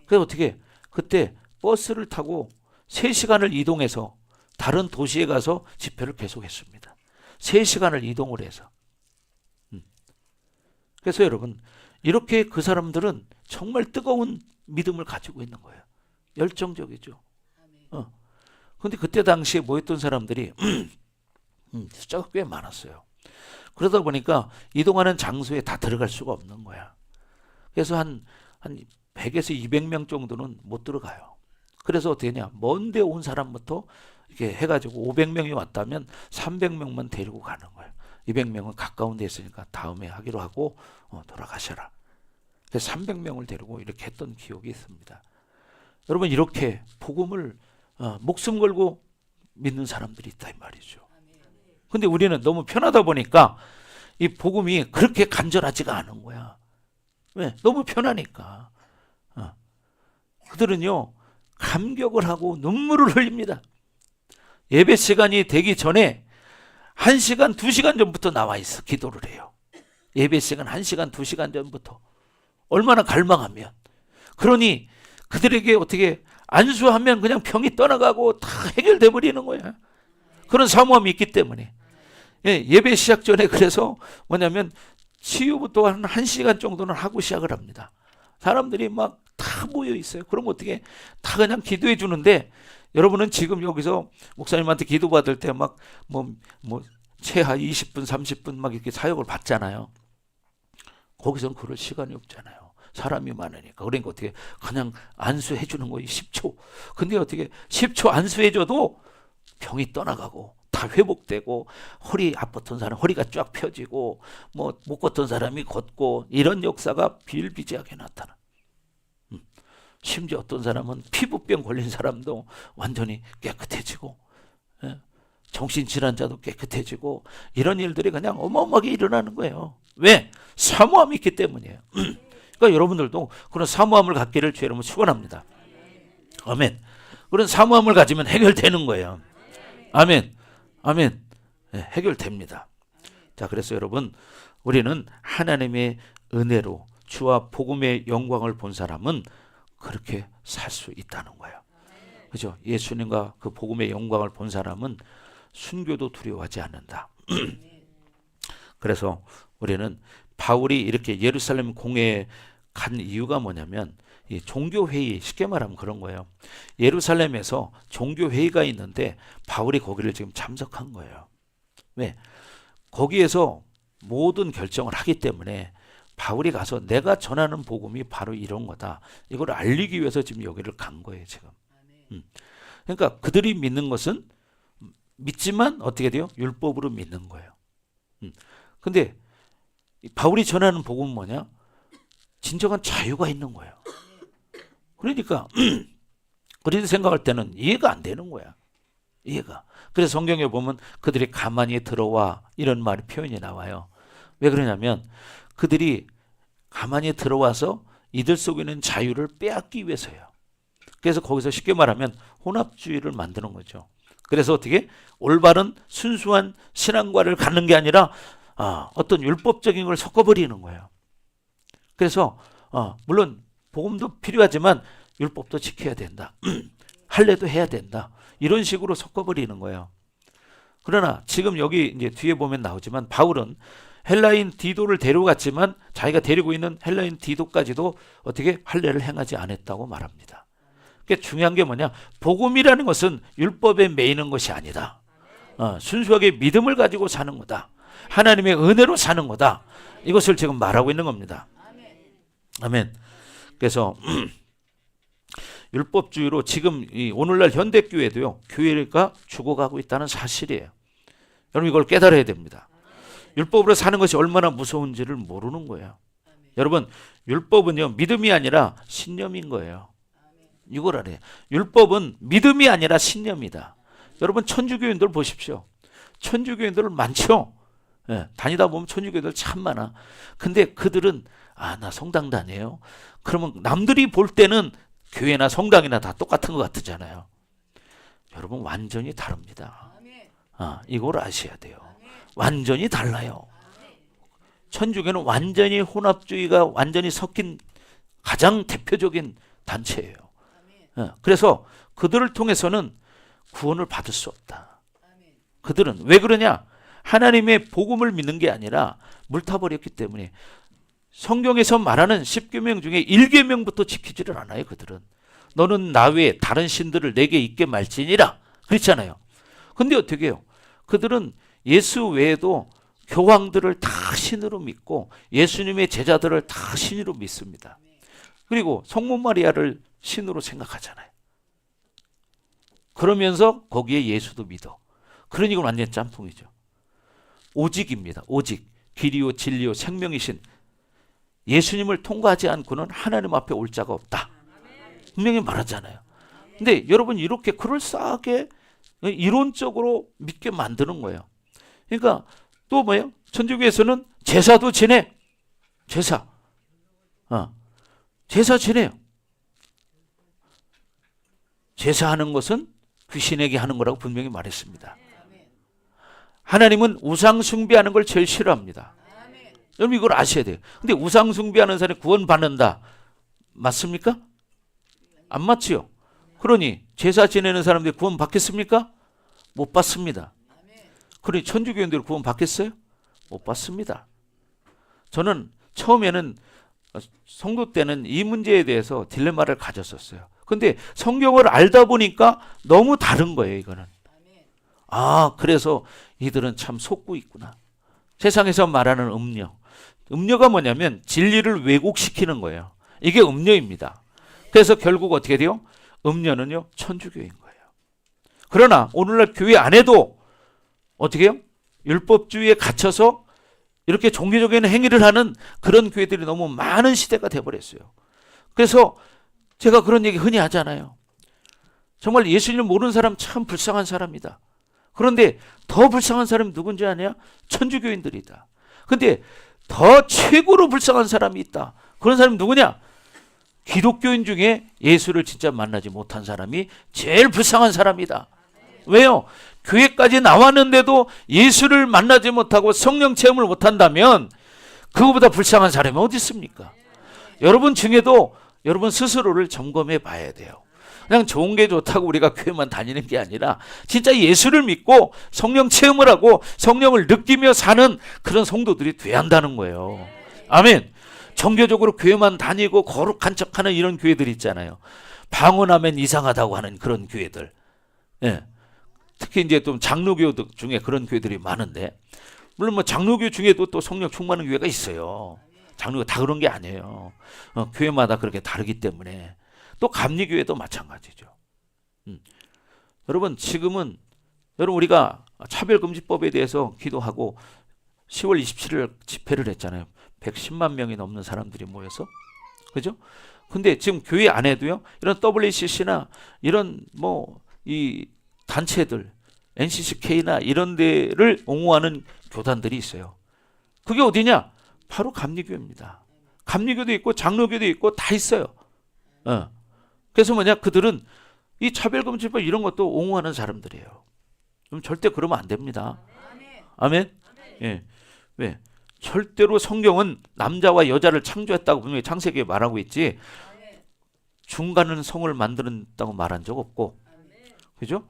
그래서 어떻게 해요? 그때 버스를 타고 3시간을 이동해서 다른 도시에 가서 집회를 계속했습니다. 3시간을 이동을 해서. 그래서 여러분, 이렇게 그 사람들은 정말 뜨거운 믿음을 가지고 있는 거예요. 열정적이죠. 근데 그때 당시에 모였던 사람들이 숫자가 꽤 많았어요. 그러다 보니까 이동하는 장소에 다 들어갈 수가 없는 거야. 그래서 한 100에서 200명 정도는 못 들어가요. 그래서 어떻게 하냐? 먼데 온 사람부터 이렇게 해가지고 500명이 왔다면 300명만 데리고 가는 거예요. 200명은 가까운 데 있으니까 다음에 하기로 하고 돌아가셔라. 그래서 300명을 데리고 이렇게 했던 기억이 있습니다. 여러분, 이렇게 복음을 목숨 걸고 믿는 사람들이 있다 이 말이죠. 근데 우리는 너무 편하다 보니까 이 복음이 그렇게 간절하지가 않은 거야. 왜? 너무 편하니까. 그들은요, 감격을 하고 눈물을 흘립니다. 예배 시간이 되기 전에 1시간, 2시간 전부터 나와 있어 기도를 해요. 예배 시간 1시간, 2시간 전부터. 얼마나 갈망하면. 그러니 그들에게 어떻게 안수하면 그냥 병이 떠나가고 다 해결돼 버리는 거야. 그런 사모함이 있기 때문에. 예배 시작 전에 그래서 뭐냐면 치유부터 한 1시간 정도는 하고 시작을 합니다. 사람들이 막 다 모여 있어요. 그럼 어떻게 다 그냥 기도해 주는데, 여러분은 지금 여기서 목사님한테 기도 받을 때 막 최하 20분, 30분 막 이렇게 사역을 받잖아요. 거기서는 그럴 시간이 없잖아요. 사람이 많으니까. 그러니까 어떻게 그냥 안수해 주는 거예요. 10초. 근데 어떻게 10초 안수해 줘도 병이 떠나가고 다 회복되고, 허리 아팠던 사람 허리가 쫙 펴지고, 못 걷던 사람이 걷고, 이런 역사가 비일비재하게 나타나. 심지어 어떤 사람은 피부병 걸린 사람도 완전히 깨끗해지고, 정신질환자도 깨끗해지고, 이런 일들이 그냥 어마어마하게 일어나는 거예요. 왜? 사모함이 있기 때문이에요. 그러니까 여러분들도 그런 사모함을 갖기를 주의 이름으로 축원합니다. 아멘. 그런 사모함을 가지면 해결되는 거예요. 아멘. 아멘. 해결됩니다. 자, 그래서 여러분, 우리는 하나님의 은혜로 주와 복음의 영광을 본 사람은 그렇게 살 수 있다는 거예요. 그죠? 예수님과 그 복음의 영광을 본 사람은 순교도 두려워하지 않는다. 그래서 우리는 바울이 이렇게 예루살렘 공회에 간 이유가 뭐냐면, 이 종교회의, 쉽게 말하면 그런 거예요. 예루살렘에서 종교회의가 있는데 바울이 거기를 지금 참석한 거예요. 왜? 거기에서 모든 결정을 하기 때문에 바울이 가서 내가 전하는 복음이 바로 이런 거다, 이걸 알리기 위해서 지금 여기를 간 거예요 지금. 그러니까 그들이 믿는 것은 믿지만 어떻게 돼요? 율법으로 믿는 거예요. 근데 바울이 전하는 복음은 뭐냐? 진정한 자유가 있는 거예요. 그러니까 그들이 생각할 때는 이해가 안 되는 거야. 이해가. 그래서 성경에 보면 그들이 가만히 들어와, 이런 말이 표현이 나와요. 왜 그러냐면 그들이 가만히 들어와서 이들 속에 있는 자유를 빼앗기 위해서요. 그래서 거기서 쉽게 말하면 혼합주의를 만드는 거죠. 그래서 어떻게 올바른 순수한 신앙과를 갖는 게 아니라 어떤 율법적인 걸 섞어버리는 거예요. 그래서 물론 복음도 필요하지만 율법도 지켜야 된다. 할례도 해야 된다. 이런 식으로 섞어버리는 거예요. 그러나 지금 여기 이제 뒤에 보면 나오지만 바울은 헬라인 디도를 데려갔지만 자기가 데리고 있는 헬라인 디도까지도 어떻게 할례를 행하지 않았다고 말합니다. 그러니까 중요한 게 뭐냐? 복음이라는 것은 율법에 매이는 것이 아니다. 순수하게 믿음을 가지고 사는 거다. 하나님의 은혜로 사는 거다. 이것을 지금 말하고 있는 겁니다. 아멘. 그래서 율법주의로 지금 오늘날 현대교회도요, 교회가 죽어가고 있다는 사실이에요. 여러분 이걸 깨달아야 됩니다. 율법으로 사는 것이 얼마나 무서운지를 모르는 거예요. 여러분 율법은요, 믿음이 아니라 신념인 거예요. 이걸 알아요. 율법은 믿음이 아니라 신념이다. 여러분 천주교인들 보십시오. 천주교인들 많죠. 예, 다니다 보면 천주교인들 참 많아. 근데 그들은 나 성당 다녀요. 그러면 남들이 볼 때는 교회나 성당이나 다 똑같은 것 같잖아요. 여러분 완전히 다릅니다. 이걸 아셔야 돼요. 완전히 달라요. 천주교는 완전히 혼합주의가 완전히 섞인 가장 대표적인 단체예요. 그래서 그들을 통해서는 구원을 받을 수 없다. 그들은 왜 그러냐? 하나님의 복음을 믿는 게 아니라 물타버렸기 때문에 성경에서 말하는 10계명 중에 1계명부터 지키지를 않아요. 그들은 너는 나 외에 다른 신들을 내게 있게 말지니라 그랬잖아요. 근데 어떻게 해요? 그들은 예수 외에도 교황들을 다 신으로 믿고 예수님의 제자들을 다 신으로 믿습니다. 그리고 성모 마리아를 신으로 생각하잖아요. 그러면서 거기에 예수도 믿어. 그러니 이건 완전 짬뽕이죠. 오직입니다. 오직. 길이요 진리요 생명이신 예수님을 통과하지 않고는 하나님 앞에 올 자가 없다. 분명히 말하잖아요. 근데 여러분 이렇게 그럴싸하게 이론적으로 믿게 만드는 거예요. 그러니까 또 뭐예요? 천주교에서는 제사도 지내. 제사. 제사 지내요. 제사하는 것은 귀신에게 하는 거라고 분명히 말했습니다. 하나님은 우상 숭배하는 걸 제일 싫어합니다. 여러분 이걸 아셔야 돼요. 근데 우상 숭배하는 사람이 구원받는다. 맞습니까? 안 맞지요. 그러니 제사 지내는 사람들이 구원 받겠습니까? 못 받습니다. 그러니 천주교인들이 구원 받겠어요? 못 받습니다. 저는 처음에는 성도 때는 이 문제에 대해서 딜레마를 가졌었어요. 근데 성경을 알다 보니까 너무 다른 거예요. 이거는. 그래서 이들은 참 속고 있구나. 세상에서 말하는 음료. 음료가 뭐냐면 진리를 왜곡시키는 거예요. 이게 음료입니다. 그래서 결국 어떻게 돼요? 음료는요 천주교인 거예요. 그러나 오늘날 교회 안에도 어떻게 해요? 율법주의에 갇혀서 이렇게 종교적인 행위를 하는 그런 교회들이 너무 많은 시대가 돼버렸어요. 그래서 제가 그런 얘기 흔히 하잖아요. 정말 예수님 모르는 사람 참 불쌍한 사람이다. 그런데 더 불쌍한 사람이 누군지 아냐? 천주교인들이다. 근데 더 최고로 불쌍한 사람이 있다. 그런 사람이 누구냐? 기독교인 중에 예수를 진짜 만나지 못한 사람이 제일 불쌍한 사람이다. 왜요? 교회까지 나왔는데도 예수를 만나지 못하고 성령 체험을 못한다면 그거보다 불쌍한 사람이 어디 있습니까? 여러분 중에도 여러분 스스로를 점검해 봐야 돼요. 그냥 좋은 게 좋다고 우리가 교회만 다니는 게 아니라 진짜 예수를 믿고 성령 체험을 하고 성령을 느끼며 사는 그런 성도들이 돼야 한다는 거예요. 아멘. 종교적으로 교회만 다니고 거룩한 척하는 이런 교회들 있잖아요. 방언하면 이상하다고 하는 그런 교회들. 예. 특히 이제 좀 장로교 중에 그런 교회들이 많은데, 물론 뭐 장로교 중에도 또 성령 충만한 교회가 있어요. 장로가 다 그런 게 아니에요. 교회마다 그렇게 다르기 때문에. 또 감리교회도 마찬가지죠. 여러분 지금은 여러분 우리가 차별금지법에 대해서 기도하고 10월 27일 집회를 했잖아요. 110만 명이 넘는 사람들이 모여서. 그죠? 근데 지금 교회 안에도요. 이런 WCC나 이런 뭐 이 단체들 NCCK나 이런 데를 옹호하는 교단들이 있어요. 그게 어디냐? 바로 감리교입니다. 감리교도 있고 장로교도 있고 다 있어요. 그래서 뭐냐? 그들은 이 차별금지법 이런 것도 옹호하는 사람들이에요. 그럼 절대 그러면 안 됩니다. 아멘? 예. 왜? 절대로 성경은 남자와 여자를 창조했다고 분명히 창세기에 말하고 있지 중간은 성을 만들었다고 말한 적 없고, 그죠?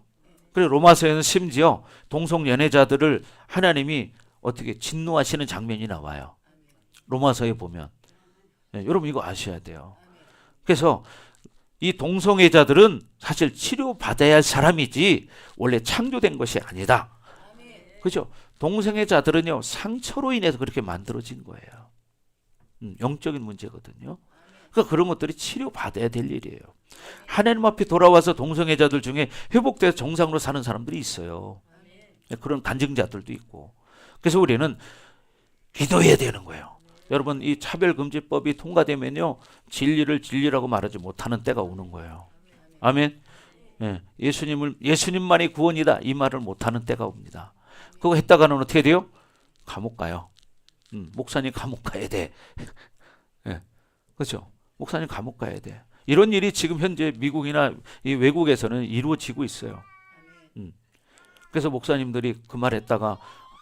그리고 로마서에는 심지어 동성 연애자들을 하나님이 어떻게 진노하시는 장면이 나와요. 로마서에 보면. 네, 여러분 이거 아셔야 돼요. 그래서 이 동성애자들은 사실 치료받아야 할 사람이지 원래 창조된 것이 아니다. 그죠? 동성애자들은요 상처로 인해서 그렇게 만들어진 거예요. 영적인 문제거든요. 그러니까 그런 것들이 치료받아야 될 일이에요. 하나님 앞에 돌아와서 동성애자들 중에 회복돼서 정상으로 사는 사람들이 있어요. 그런 간증자들도 있고. 그래서 우리는 기도해야 되는 거예요. 여러분 이 차별금지법이 통과되면요 진리를 진리라고 말하지 못하는 때가 오는 거예요. 아멘. 예수님만이 구원이다 이 말을 못하는 때가 옵니다. 그거 했다가는 어떻게 돼요? 감옥 가요. 목사님 감옥 가야 돼. 예, 그렇죠? 목사님 감옥 가야 돼. 이런 일이 지금 현재 미국이나 이 외국에서는 이루어지고 있어요. 그래서 목사님들이 그 말 했다가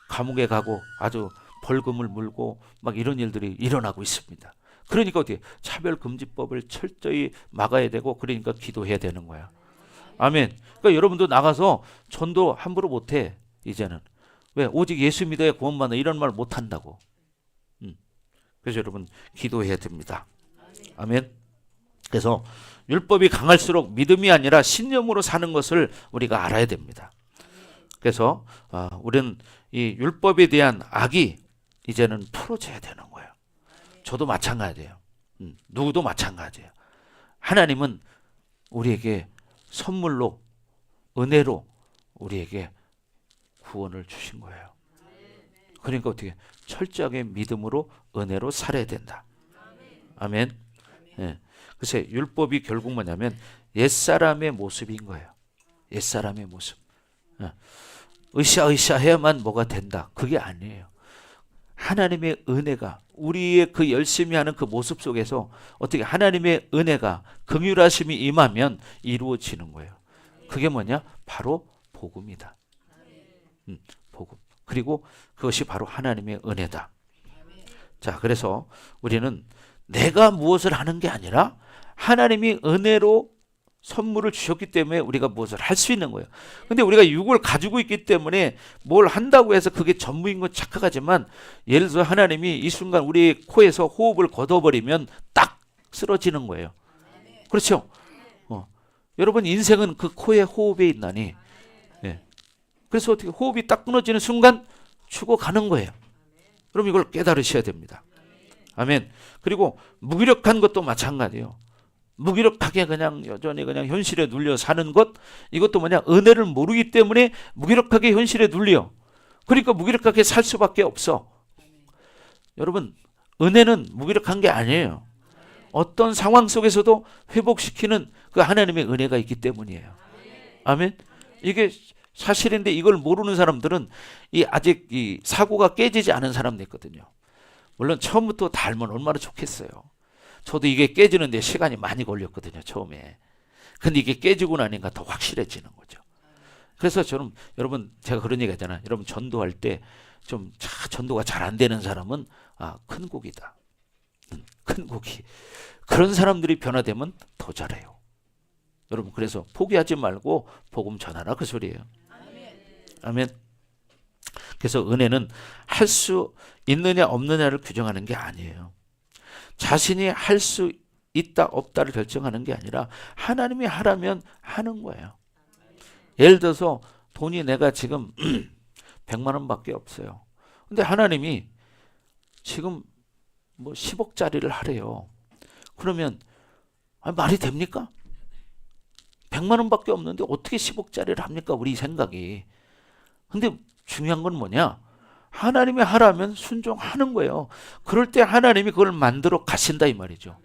감옥에 가고 아주 벌금을 물고 막 이런 일들이 일어나고 있습니다. 그러니까 어떻게 차별금지법을 철저히 막아야 되고 그러니까 기도해야 되는 거야. 아멘. 그러니까 여러분도 나가서 전도 함부로 못해 이제는. 왜? 오직 예수 믿어야 구원받는 이런 말 못한다고. 그래서 여러분 기도해야 됩니다. 아멘. 그래서 율법이 강할수록 믿음이 아니라 신념으로 사는 것을 우리가 알아야 됩니다. 그래서 우리는 이 율법에 대한 악이 이제는 풀어져야 되는 거예요. 저도 마찬가지예요. 누구도 마찬가지예요. 하나님은 우리에게 선물로 은혜로 우리에게 구원을 주신 거예요. 그러니까 어떻게 철저하게 믿음으로 은혜로 살아야 된다. 아멘. 예. 그래서 율법이 결국 뭐냐면 옛사람의 모습인 거예요. 옛사람의 모습. 으쌰으쌰해야만 뭐가 된다. 그게 아니에요. 하나님의 은혜가 우리의 그 열심히 하는 그 모습 속에서 어떻게 하나님의 은혜가 긍휼하심이 임하면 이루어지는 거예요. 그게 뭐냐? 바로 복음이다. 복음. 그리고 그것이 바로 하나님의 은혜다. 자, 그래서 우리는 내가 무엇을 하는 게 아니라 하나님이 은혜로 선물을 주셨기 때문에 우리가 무엇을 할 수 있는 거예요. 근데 우리가 육을 가지고 있기 때문에 뭘 한다고 해서 그게 전부인 건 착각하지만, 예를 들어 하나님이 이 순간 우리 코에서 호흡을 걷어버리면 딱 쓰러지는 거예요. 그렇죠? 여러분 인생은 그 코의 호흡에 있나니. 네. 그래서 어떻게 호흡이 딱 끊어지는 순간 죽어가는 거예요. 그럼 이걸 깨달으셔야 됩니다. 아멘. 그리고 무기력한 것도 마찬가지예요. 무기력하게 그냥 여전히 그냥 현실에 눌려 사는 것, 이것도 뭐냐? 은혜를 모르기 때문에 무기력하게 현실에 눌려. 그러니까 무기력하게 살 수밖에 없어. 여러분, 은혜는 무기력한 게 아니에요. 어떤 상황 속에서도 회복시키는 그 하나님의 은혜가 있기 때문이에요. 아멘. 이게 사실인데 이걸 모르는 사람들은 아직 이 사고가 깨지지 않은 사람도 있거든요. 물론 처음부터 다 알면 얼마나 좋겠어요. 저도 이게 깨지는데 시간이 많이 걸렸거든요, 처음에. 근데 이게 깨지고 나니까 더 확실해지는 거죠. 그래서 저는, 여러분, 제가 그런 얘기 하잖아요. 여러분, 전도할 때 좀 전도가 잘 안 되는 사람은 큰 곡이다. 큰 곡이. 그런 사람들이 변화되면 더 잘해요. 여러분, 그래서 포기하지 말고 복음 전하라, 그 소리예요. 아멘. 그래서 은혜는 할 수 있느냐 없느냐를 규정하는 게 아니에요. 자신이 할 수 있다 없다를 결정하는 게 아니라 하나님이 하라면 하는 거예요. 예를 들어서 돈이 내가 지금 100만 원밖에 없어요. 근데 하나님이 지금 뭐 10억짜리를 하래요. 그러면 말이 됩니까? 100만 원밖에 없는데 어떻게 10억짜리를 합니까? 우리 생각이. 근데 중요한 건 뭐냐? 하나님이 하라면 순종하는 거예요. 그럴 때 하나님이 그걸 만들어 가신다 이 말이죠.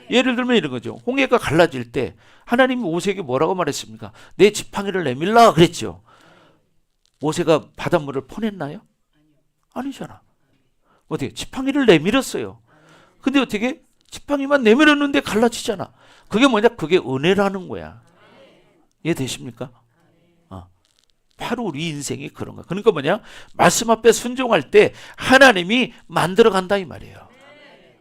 예를 들면 이런 거죠. 홍해가 갈라질 때 하나님이 모세에게 뭐라고 말했습니까? 내 지팡이를 내밀라 그랬죠. 모세가 바닷물을 퍼냈나요? 아니잖아. 어떻게? 지팡이를 내밀었어요. 근데 어떻게? 지팡이만 내밀었는데 갈라지잖아. 그게 뭐냐? 그게 은혜라는 거야. 이해되십니까? 바로 우리 인생이 그런 거야. 그러니까 뭐냐? 말씀 앞에 순종할 때 하나님이 만들어 간다 이 말이에요.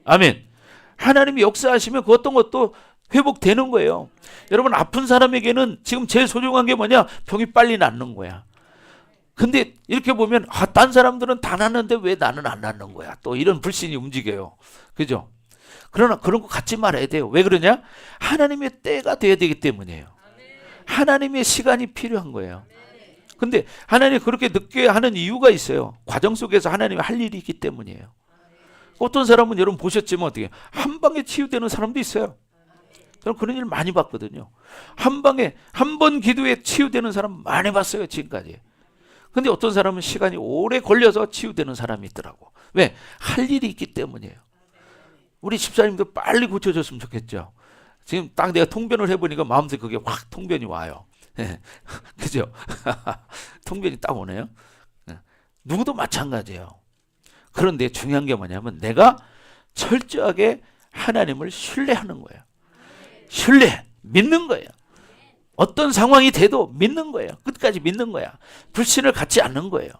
아멘. 하나님이 역사하시면 그 어떤 것도 회복되는 거예요. 여러분, 아픈 사람에게는 지금 제일 소중한 게 뭐냐? 병이 빨리 낫는 거야. 근데 이렇게 보면 딴 사람들은 다 낫는데 왜 나는 안 낫는 거야? 또 이런 불신이 움직여요. 그죠? 그러나 그런 거 갖지 말아야 돼요. 왜 그러냐? 하나님의 때가 돼야 되기 때문이에요. 하나님의 시간이 필요한 거예요. 근데 하나님이 그렇게 늦게 하는 이유가 있어요. 과정 속에서 하나님이 할 일이 있기 때문이에요. 어떤 사람은 여러분 보셨지만 어떻게 한 방에 치유되는 사람도 있어요. 저는 그런 일 많이 봤거든요. 한 방에 한 번 기도에 치유되는 사람 많이 봤어요, 지금까지. 근데 어떤 사람은 시간이 오래 걸려서 치유되는 사람이 있더라고. 왜? 할 일이 있기 때문이에요. 우리 집사님도 빨리 고쳐졌으면 좋겠죠. 지금 딱 내가 통변을 해보니까 마음속에 그게 확 통변이 와요. 예. 그죠? 통변이 딱 오네요. 예. 누구도 마찬가지예요. 그런데 중요한 게 뭐냐면 내가 철저하게 하나님을 신뢰하는 거예요. 신뢰, 믿는 거예요. 어떤 상황이 돼도 믿는 거예요. 끝까지 믿는 거야. 불신을 갖지 않는 거예요.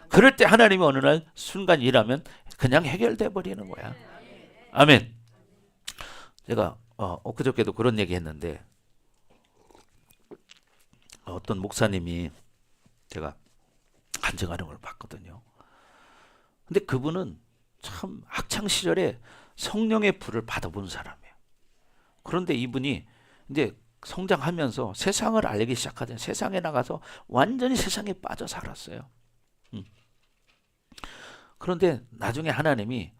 그럴 때 하나님이 어느 날 순간 일하면 그냥 해결돼 버리는 거야. 아멘. 제가 엊그저께도 그런 얘기 했는데 어떤 목사님이 제가 간증하는 걸 봤거든요. 근데 그분은 참 학창 시절에 성령의 불을 받아본 사람이에요. 그런데 이분이 이제 성장하면서 세상을 알기 시작하더니 세상에 나가서 완전히 세상에 빠져 살았어요. 그런데 나중에 하나님이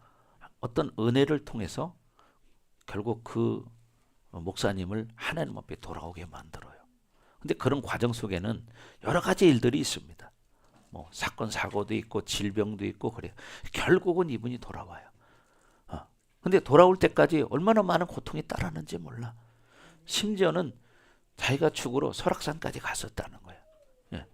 어떤 은혜를 통해서 결국 그 목사님을 하나님 앞에 돌아오게 만들어요. 근데 그런 과정 속에는 여러 가지 일들이 있습니다. 뭐 사건 사고도 있고 질병도 있고 그래요. 결국은 이분이 돌아와요. 근데 돌아올 때까지 얼마나 많은 고통이 따랐는지 몰라. 심지어는 자기가 죽으러 설악산까지 갔었다는 거예요. 예.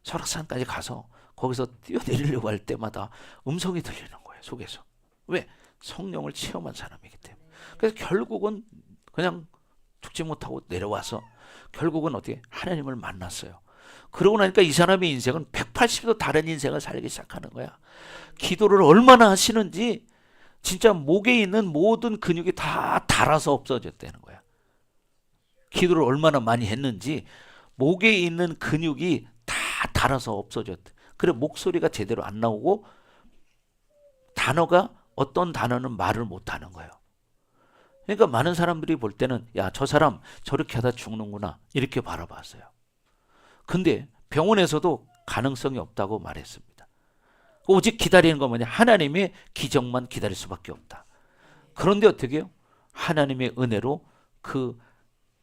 설악산까지 가서 거기서 뛰어내리려고 할 때마다 음성이 들리는 거예요. 속에서. 왜? 성령을 체험한 사람이기 때문에. 그래서 결국은 그냥 죽지 못하고 내려와서 결국은 어떻게 하나님을 만났어요. 그러고 나니까 이 사람의 인생은 180도 다른 인생을 살기 시작하는 거야. 기도를 얼마나 하시는지 진짜 목에 있는 모든 근육이 다 닳아서 없어졌다는 거야. 기도를 얼마나 많이 했는지 목에 있는 근육이 다 닳아서 없어졌대. 그래 목소리가 제대로 안 나오고 단어가 어떤 단어는 말을 못하는 거예요. 그러니까 많은 사람들이 볼 때는 야, 저 사람 저렇게 하다 죽는구나 이렇게 바라봤어요. 근데 병원에서도 가능성이 없다고 말했습니다. 오직 기다리는 건 뭐냐? 하나님의 기적만 기다릴 수밖에 없다. 그런데 어떻게 해요? 하나님의 은혜로 그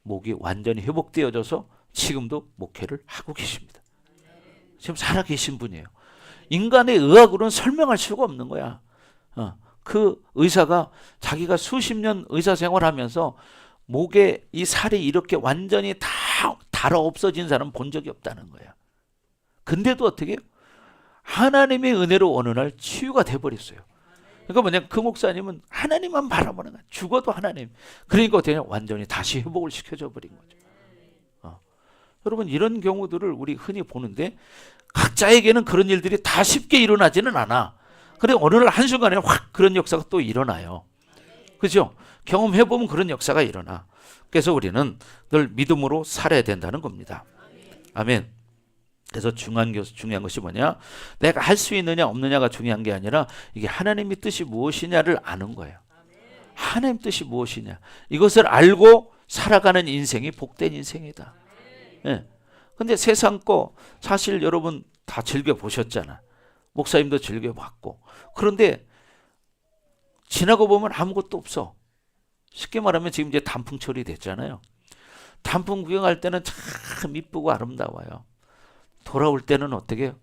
목이 완전히 회복되어져서 지금도 목회를 하고 계십니다. 지금 살아계신 분이에요. 인간의 의학으로는 설명할 수가 없는 거야. 그 의사가 자기가 수십 년 의사 생활하면서 목에 이 살이 이렇게 완전히 다 닳아 없어진 사람 본 적이 없다는 거야. 근데도 어떻게 해요? 하나님의 은혜로 어느 날 치유가 돼버렸어요. 그러니까 뭐냐, 그 목사님은 하나님만 바라보는 거야. 죽어도 하나님. 그러니까 어떻게 완전히 다시 회복을 시켜줘 버린 거죠. 여러분 이런 경우들을 우리 흔히 보는데 각자에게는 그런 일들이 다 쉽게 일어나지는 않아. 그래 어느 날 한순간에 확 그런 역사가 또 일어나요. 그죠? 경험해보면 그런 역사가 일어나. 그래서 우리는 늘 믿음으로 살아야 된다는 겁니다. 아멘. 그래서 중요한 것이 뭐냐? 내가 할 수 있느냐 없느냐가 중요한 게 아니라 이게 하나님의 뜻이 무엇이냐를 아는 거예요. 하나님 뜻이 무엇이냐. 이것을 알고 살아가는 인생이 복된 인생이다. 예. 근데 세상 거 사실 여러분 다 즐겨보셨잖아. 목사님도 즐겨봤고. 그런데 지나고 보면 아무것도 없어. 쉽게 말하면 지금 이제 단풍철이 됐잖아요. 단풍 구경할 때는 참 이쁘고 아름다워요. 돌아올 때는 어떻게 해요?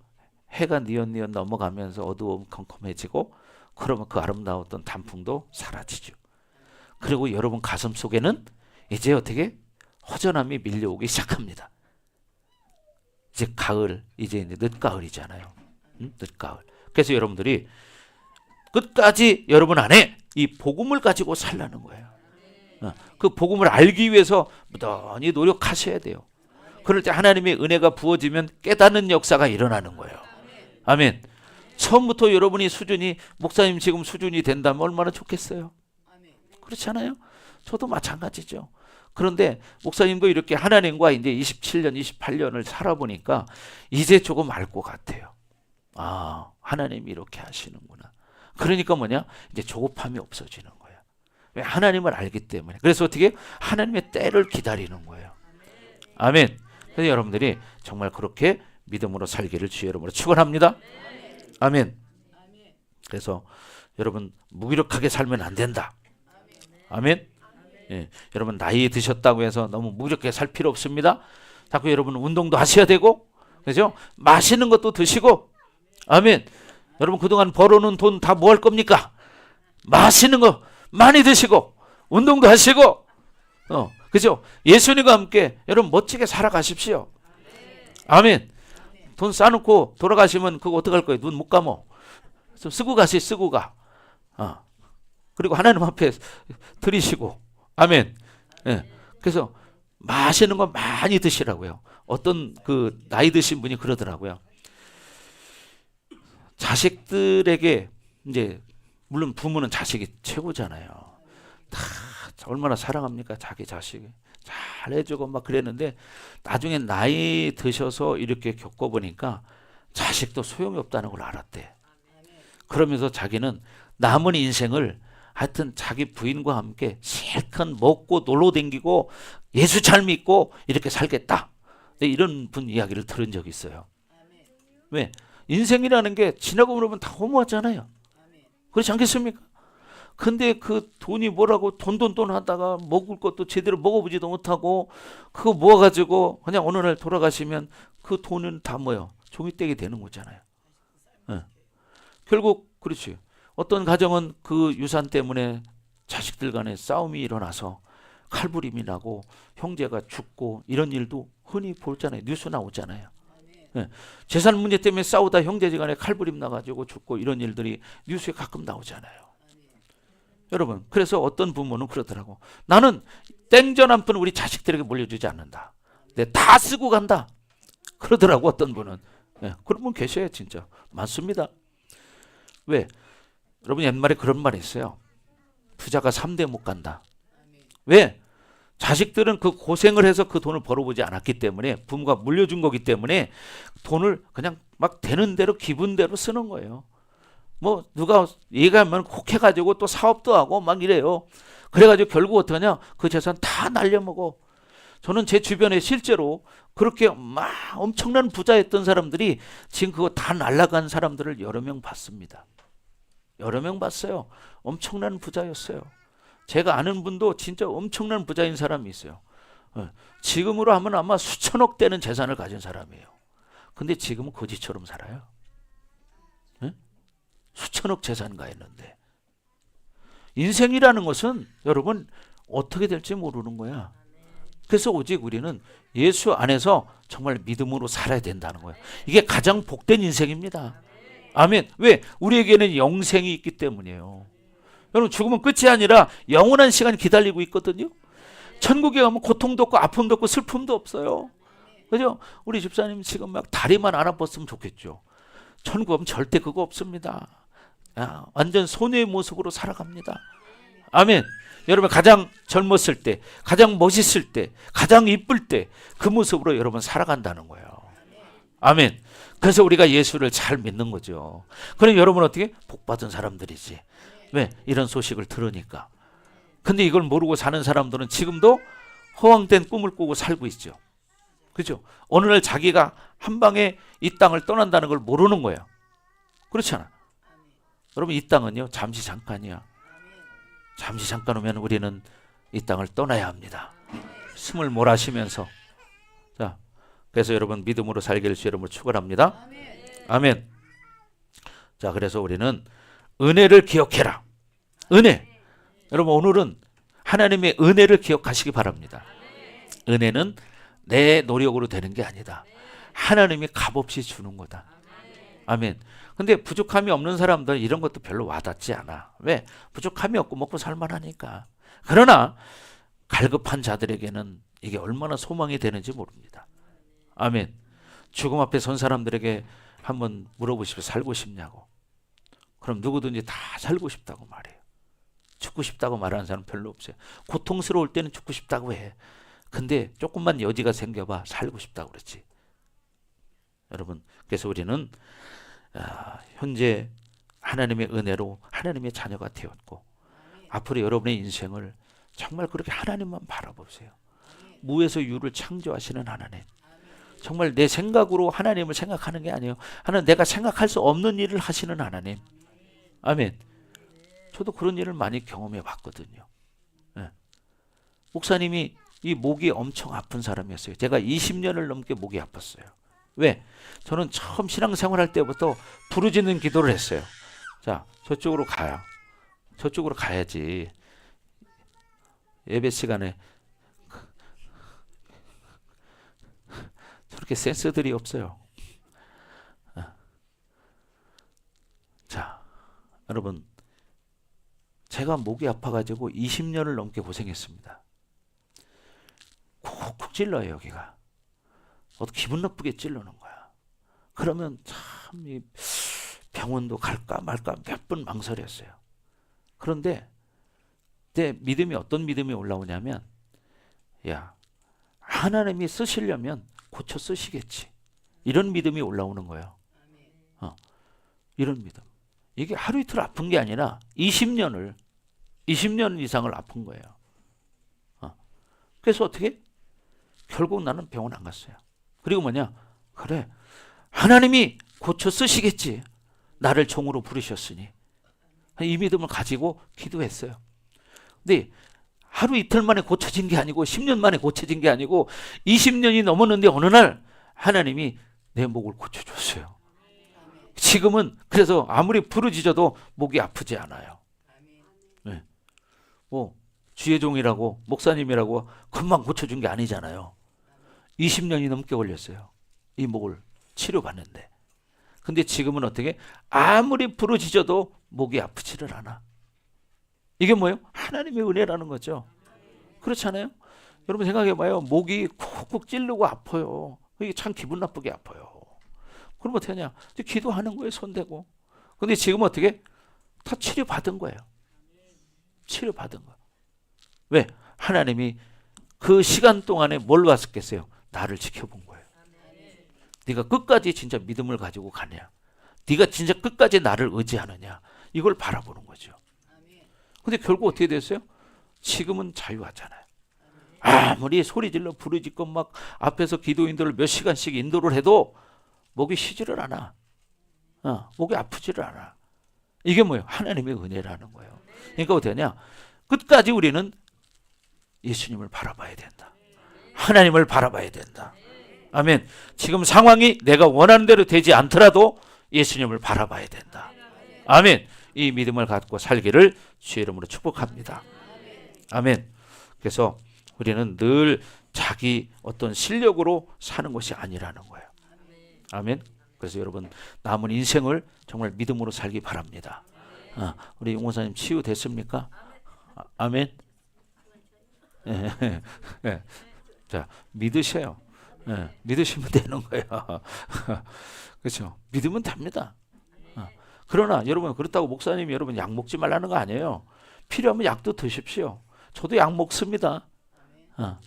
해가 뉘엿뉘엿 넘어가면서 어두움 컴컴해지고 그러면 그 아름다웠던 단풍도 사라지죠. 그리고 여러분 가슴 속에는 이제 어떻게 허전함이 밀려오기 시작합니다. 이제 가을, 이제 늦가을이잖아요. 늦가을. 그래서 여러분들이 끝까지 여러분 안에 이 복음을 가지고 살라는 거예요. 그 복음을 알기 위해서 무던히 노력하셔야 돼요. 그럴 때 하나님의 은혜가 부어지면 깨닫는 역사가 일어나는 거예요. 아멘. 처음부터 여러분이 수준이 목사님 지금 수준이 된다면 얼마나 좋겠어요. 그렇지 않아요? 저도 마찬가지죠. 그런데 목사님도 이렇게 하나님과 이제 27년, 28년을 살아보니까 이제 조금 알 것 같아요. 아, 하나님이 이렇게 하시는구나. 그러니까 뭐냐? 이제 조급함이 없어지는 거예요. 왜? 하나님을 알기 때문에. 그래서 어떻게? 하나님의 때를 기다리는 거예요. 아멘. 그래서 여러분들이 정말 그렇게 믿음으로 살기를 주의 이름으로 축원합니다. 아멘. 그래서 여러분 무기력하게 살면 안 된다. 아멘. 예, 여러분 나이 드셨다고 해서 너무 무기력하게 살 필요 없습니다. 자꾸 여러분 운동도 하셔야 되고, 그죠? 맛있는 것도 드시고, 아멘. 여러분 그동안 벌어놓은 돈 다 뭐 할 겁니까? 맛있는 거 많이 드시고 운동도 하시고 그죠? 예수님과 함께 여러분 멋지게 살아가십시오. 아멘. 돈 쌓아놓고 돌아가시면 그거 어떡할 거예요? 눈 못 감어. 쓰고 가시, 쓰고 가. 그리고 하나님 앞에 드리시고. 아멘. 예. 그래서 맛있는 거 많이 드시라고요. 어떤 그 나이 드신 분이 그러더라고요. 자식들에게 이제 물론 부모는 자식이 최고잖아요. 다 얼마나 사랑합니까? 자기 자식이 잘해주고 막 그랬는데 나중에 나이 드셔서 이렇게 겪어보니까 자식도 소용이 없다는 걸 알았대. 그러면서 자기는 남은 인생을 하여튼 자기 부인과 함께 실컷 먹고 놀러 댕기고 예수 잘 믿고 이렇게 살겠다. 이런 분 이야기를 들은 적이 있어요. 왜? 인생이라는 게 지나고 보면 다 허무하잖아요. 그렇지 않겠습니까? 근데 그 돈이 뭐라고 돈 하다가 먹을 것도 제대로 먹어보지도 못하고 그거 모아가지고 그냥 어느 날 돌아가시면 그 돈은 다 뭐요? 종이떼기 되는 거잖아요. 네. 결국 그렇지. 어떤 가정은 그 유산 때문에 자식들 간에 싸움이 일어나서 칼부림이 나고 형제가 죽고 이런 일도 흔히 보잖아요. 뉴스 나오잖아요. 네. 재산 문제 때문에 싸우다 형제지간에 칼부림 나가지고 죽고 이런 일들이 뉴스에 가끔 나오잖아요. 여러분, 그래서 어떤 부모는 그러더라고. 나는 땡전 한 푼 우리 자식들에게 물려주지 않는다. 내 다 쓰고 간다. 그러더라고 어떤 분은. 네, 그런 분 계셔요 진짜. 많습니다. 왜? 여러분 옛말에 그런 말이 있어요. 부자가 3대 못 간다. 왜? 자식들은 그 고생을 해서 그 돈을 벌어보지 않았기 때문에 부모가 물려준 거기 때문에 돈을 그냥 막 되는 대로 기분대로 쓰는 거예요. 뭐 누가 얘기하면 혹해가지고 또 사업도 하고 막 이래요. 그래가지고 결국 어떡하냐? 그 재산 다 날려먹어. 저는 제 주변에 실제로 그렇게 막 엄청난 부자였던 사람들이 지금 그거 다 날라간 사람들을 여러 명 봤습니다. 여러 명 봤어요. 엄청난 부자였어요. 제가 아는 분도 진짜 엄청난 부자인 사람이 있어요. 지금으로 하면 아마 수천억 되는 재산을 가진 사람이에요. 근데 지금은 거지처럼 살아요. 수천억 재산가 했는데. 인생이라는 것은 여러분 어떻게 될지 모르는 거야. 그래서 오직 우리는 예수 안에서 정말 믿음으로 살아야 된다는 거예요. 이게 가장 복된 인생입니다. 아멘. 왜? 우리에게는 영생이 있기 때문이에요. 여러분 죽으면 끝이 아니라 영원한 시간이 기다리고 있거든요. 천국에 가면 고통도 없고 아픔도 없고 슬픔도 없어요. 그죠? 우리 집사님 지금 막 다리만 안 아팠으면 좋겠죠. 천국 가면 절대 그거 없습니다. 완전 소녀의 모습으로 살아갑니다. 아멘. 여러분 가장 젊었을 때, 가장 멋있을 때, 가장 이쁠 때 그 모습으로 여러분 살아간다는 거예요. 아멘. 그래서 우리가 예수를 잘 믿는 거죠. 그럼 여러분 어떻게? 복받은 사람들이지. 왜? 이런 소식을 들으니까. 근데 이걸 모르고 사는 사람들은 지금도 허황된 꿈을 꾸고 살고 있죠. 그죠? 어느 날 자기가 한 방에 이 땅을 떠난다는 걸 모르는 거예요. 그렇잖아. 여러분 이 땅은요 잠시 잠깐이야. 잠시 잠깐 오면 우리는 이 땅을 떠나야 합니다. 숨을 몰아쉬면서. 자, 그래서 여러분 믿음으로 살게 될 수 여러분을 축원합니다. 아멘. 자, 그래서 우리는 은혜를 기억해라. 은혜. 여러분 오늘은 하나님의 은혜를 기억하시기 바랍니다. 은혜는 내 노력으로 되는 게 아니다. 하나님이 값없이 주는 거다. 아멘. 근데 부족함이 없는 사람들은 이런 것도 별로 와닿지 않아. 왜? 부족함이 없고 먹고 살만하니까. 그러나 갈급한 자들에게는 이게 얼마나 소망이 되는지 모릅니다. 아멘. 죽음 앞에 선 사람들에게 한번 물어보십시오. 살고 싶냐고. 그럼 누구든지 다 살고 싶다고 말해요. 죽고 싶다고 말하는 사람 별로 없어요. 고통스러울 때는 죽고 싶다고 해. 근데 조금만 여지가 생겨봐 살고 싶다고 그러지. 여러분, 그래서 우리는 현재 하나님의 은혜로 하나님의 자녀가 되었고 앞으로 여러분의 인생을 정말 그렇게 하나님만 바라보세요. 무에서 유를 창조하시는 하나님. 정말 내 생각으로 하나님을 생각하는 게 아니에요. 하나님 내가 생각할 수 없는 일을 하시는 하나님. 아멘. 저도 그런 일을 많이 경험해 봤거든요. 네. 목사님이 이 목이 엄청 아픈 사람이었어요. 제가 20년을 넘게 목이 아팠어요. 왜? 저는 처음 신앙생활할 때부터 부르짖는 기도를 했어요. 자, 저쪽으로 가요. 저쪽으로 가야지. 예배 시간에 저렇게 센스들이 없어요. 자, 여러분, 제가 목이 아파가지고 20년을 넘게 고생했습니다. 콕콕 찔러요, 여기가. 기분 나쁘게 찔르는 거야. 그러면 참 병원도 갈까 말까 몇 번 망설였어요. 그런데 내 믿음이 어떤 믿음이 올라오냐면, 야, 하나님이 쓰시려면 고쳐 쓰시겠지. 이런 믿음이 올라오는 거예요. 이런 믿음. 이게 하루 이틀 아픈 게 아니라 20년 이상을 아픈 거예요. 그래서 어떻게? 결국 나는 병원 안 갔어요. 그리고 뭐냐? 그래, 하나님이 고쳐 쓰시겠지. 나를 종으로 부르셨으니. 이 믿음을 가지고 기도했어요. 근데 하루 이틀 만에 고쳐진 게 아니고 10년 만에 고쳐진 게 아니고 20년이 넘었는데 어느 날 하나님이 내 목을 고쳐줬어요. 지금은 그래서 아무리 부르짖어도 목이 아프지 않아요. 네. 뭐 주의 종이라고 목사님이라고 금방 고쳐준 게 아니잖아요. 20년이 넘게 걸렸어요. 이 목을 치료받는데. 근데 지금은 어떻게? 아무리 부르짖어도 목이 아프지를 않아. 이게 뭐예요? 하나님의 은혜라는 거죠. 그렇잖아요? 여러분 생각해봐요. 목이 쿡쿡 찌르고 아파요. 이게 참 기분 나쁘게 아파요. 그럼 어떻게 하냐? 기도하는 거예요, 손대고. 근데 지금 어떻게? 다 치료받은 거예요. 치료받은 거. 왜? 하나님이 그 시간 동안에 뭘 봤었겠어요? 나를 지켜본 거예요. 네가 끝까지 진짜 믿음을 가지고 가냐? 네가 진짜 끝까지 나를 의지하느냐? 이걸 바라보는 거죠. 근데 결국 어떻게 됐어요? 지금은 자유하잖아요. 아무리 소리질러 부르짖고 막 앞에서 기도인들을 몇 시간씩 인도를 해도 목이 쉬지를 않아. 목이 아프지를 않아. 이게 뭐예요? 하나님의 은혜라는 거예요. 그러니까 어떻게 하냐? 끝까지 우리는 예수님을 바라봐야 된다. 하나님을 바라봐야 된다. 아멘. 지금 상황이 내가 원하는 대로 되지 않더라도 예수님을 바라봐야 된다. 아멘. 이 믿음을 갖고 살기를 주의 이름으로 축복합니다. 아멘. 그래서 우리는 늘 자기 어떤 실력으로 사는 것이 아니라는 거예요. 아멘. 그래서 여러분 남은 인생을 정말 믿음으로 살기 바랍니다. 우리 용호사님 치유됐습니까? 아멘. 자, 믿으셔요. 믿으시면 되는 거예요. 그렇죠? 믿으면 됩니다. 그러나 여러분 그렇다고 목사님이 여러분 약 먹지 말라는 거 아니에요. 필요하면 약도 드십시오. 저도 약 먹습니다.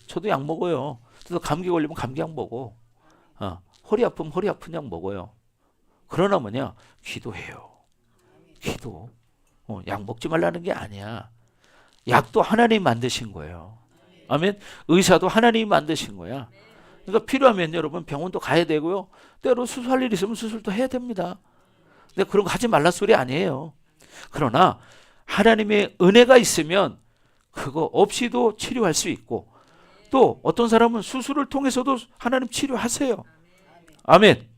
저도 약 먹어요. 그래서 감기 걸리면 감기약 먹어. 허리 아프면 허리 아픈 약 먹어요. 그러나 뭐냐? 기도해요. 기도. 약 먹지 말라는 게 아니야. 약도 하나님이 만드신 거예요. 아멘. 의사도 하나님이 만드신 거야. 그러니까 필요하면 여러분 병원도 가야 되고요. 때로 수술할 일 있으면 수술도 해야 됩니다. 근데 그런 거 하지 말라 소리 아니에요. 그러나 하나님의 은혜가 있으면 그거 없이도 치료할 수 있고 또 어떤 사람은 수술을 통해서도 하나님 치료하세요. 아멘.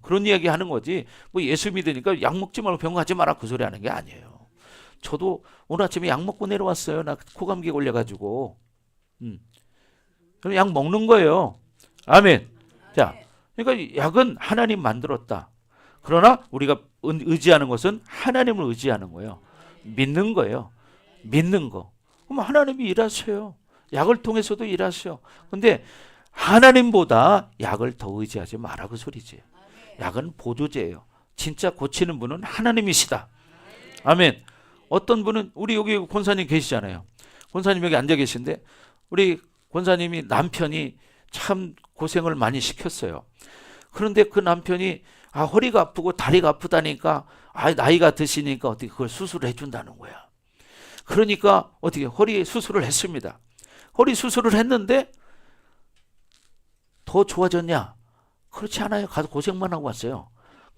그런 이야기 하는 거지. 뭐 예수 믿으니까 약 먹지 말고 병원 가지 마라 그 소리 하는 게 아니에요. 저도 오늘 아침에 약 먹고 내려왔어요. 나 코감기 걸려가지고. 그럼 약 먹는 거예요. 아멘. 자, 그러니까 약은 하나님 만들었다. 그러나 우리가 의지하는 것은 하나님을 의지하는 거예요. 믿는 거예요. 믿는 거. 그럼 하나님이 일하셔요. 약을 통해서도 일하셔요. 근데 하나님보다 약을 더 의지하지 마라 그 소리지. 약은 보조제예요. 진짜 고치는 분은 하나님이시다. 아멘. 어떤 분은 우리 여기 권사님 계시잖아요. 권사님 여기 앉아 계신데 우리 권사님이 남편이 참 고생을 많이 시켰어요. 그런데 그 남편이 허리가 아프고 다리가 아프다니까 나이가 드시니까 어떻게 그걸 수술을 해준다는 거야. 그러니까 어떻게 허리 수술을 했습니다. 허리 수술을 했는데 더 좋아졌냐? 그렇지 않아요. 가서 고생만 하고 왔어요.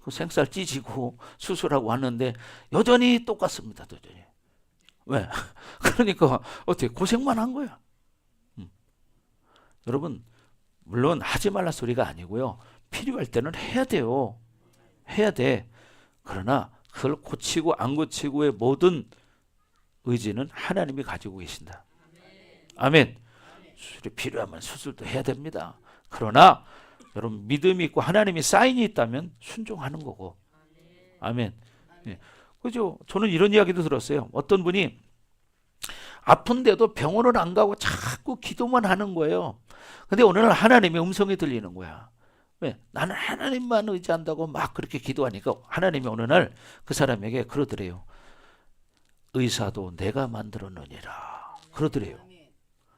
그 생살 찢이고 수술하고 왔는데 여전히 똑같습니다. 여전히. 왜? 그러니까 어떻게 고생만 한 거야. 여러분 물론 하지 말라 소리가 아니고요. 필요할 때는 해야 돼요. 해야 돼. 그러나 그걸 고치고 안 고치고의 모든 의지는 하나님이 가지고 계신다. 아멘. 수술이 필요하면 수술도 해야 됩니다. 그러나 여러분 믿음이 있고 하나님이 사인이 있다면 순종하는 거고. 아멘. 예. 그죠? 저는 이런 이야기도 들었어요. 어떤 분이 아픈데도 병원을 안 가고 자꾸 기도만 하는 거예요. 근데 어느 날 하나님의 음성이 들리는 거야. 왜? 나는 하나님만 의지한다고 막 그렇게 기도하니까 하나님이 어느 날 그 사람에게 그러더래요. 의사도 내가 만들었느니라. 그러더래요.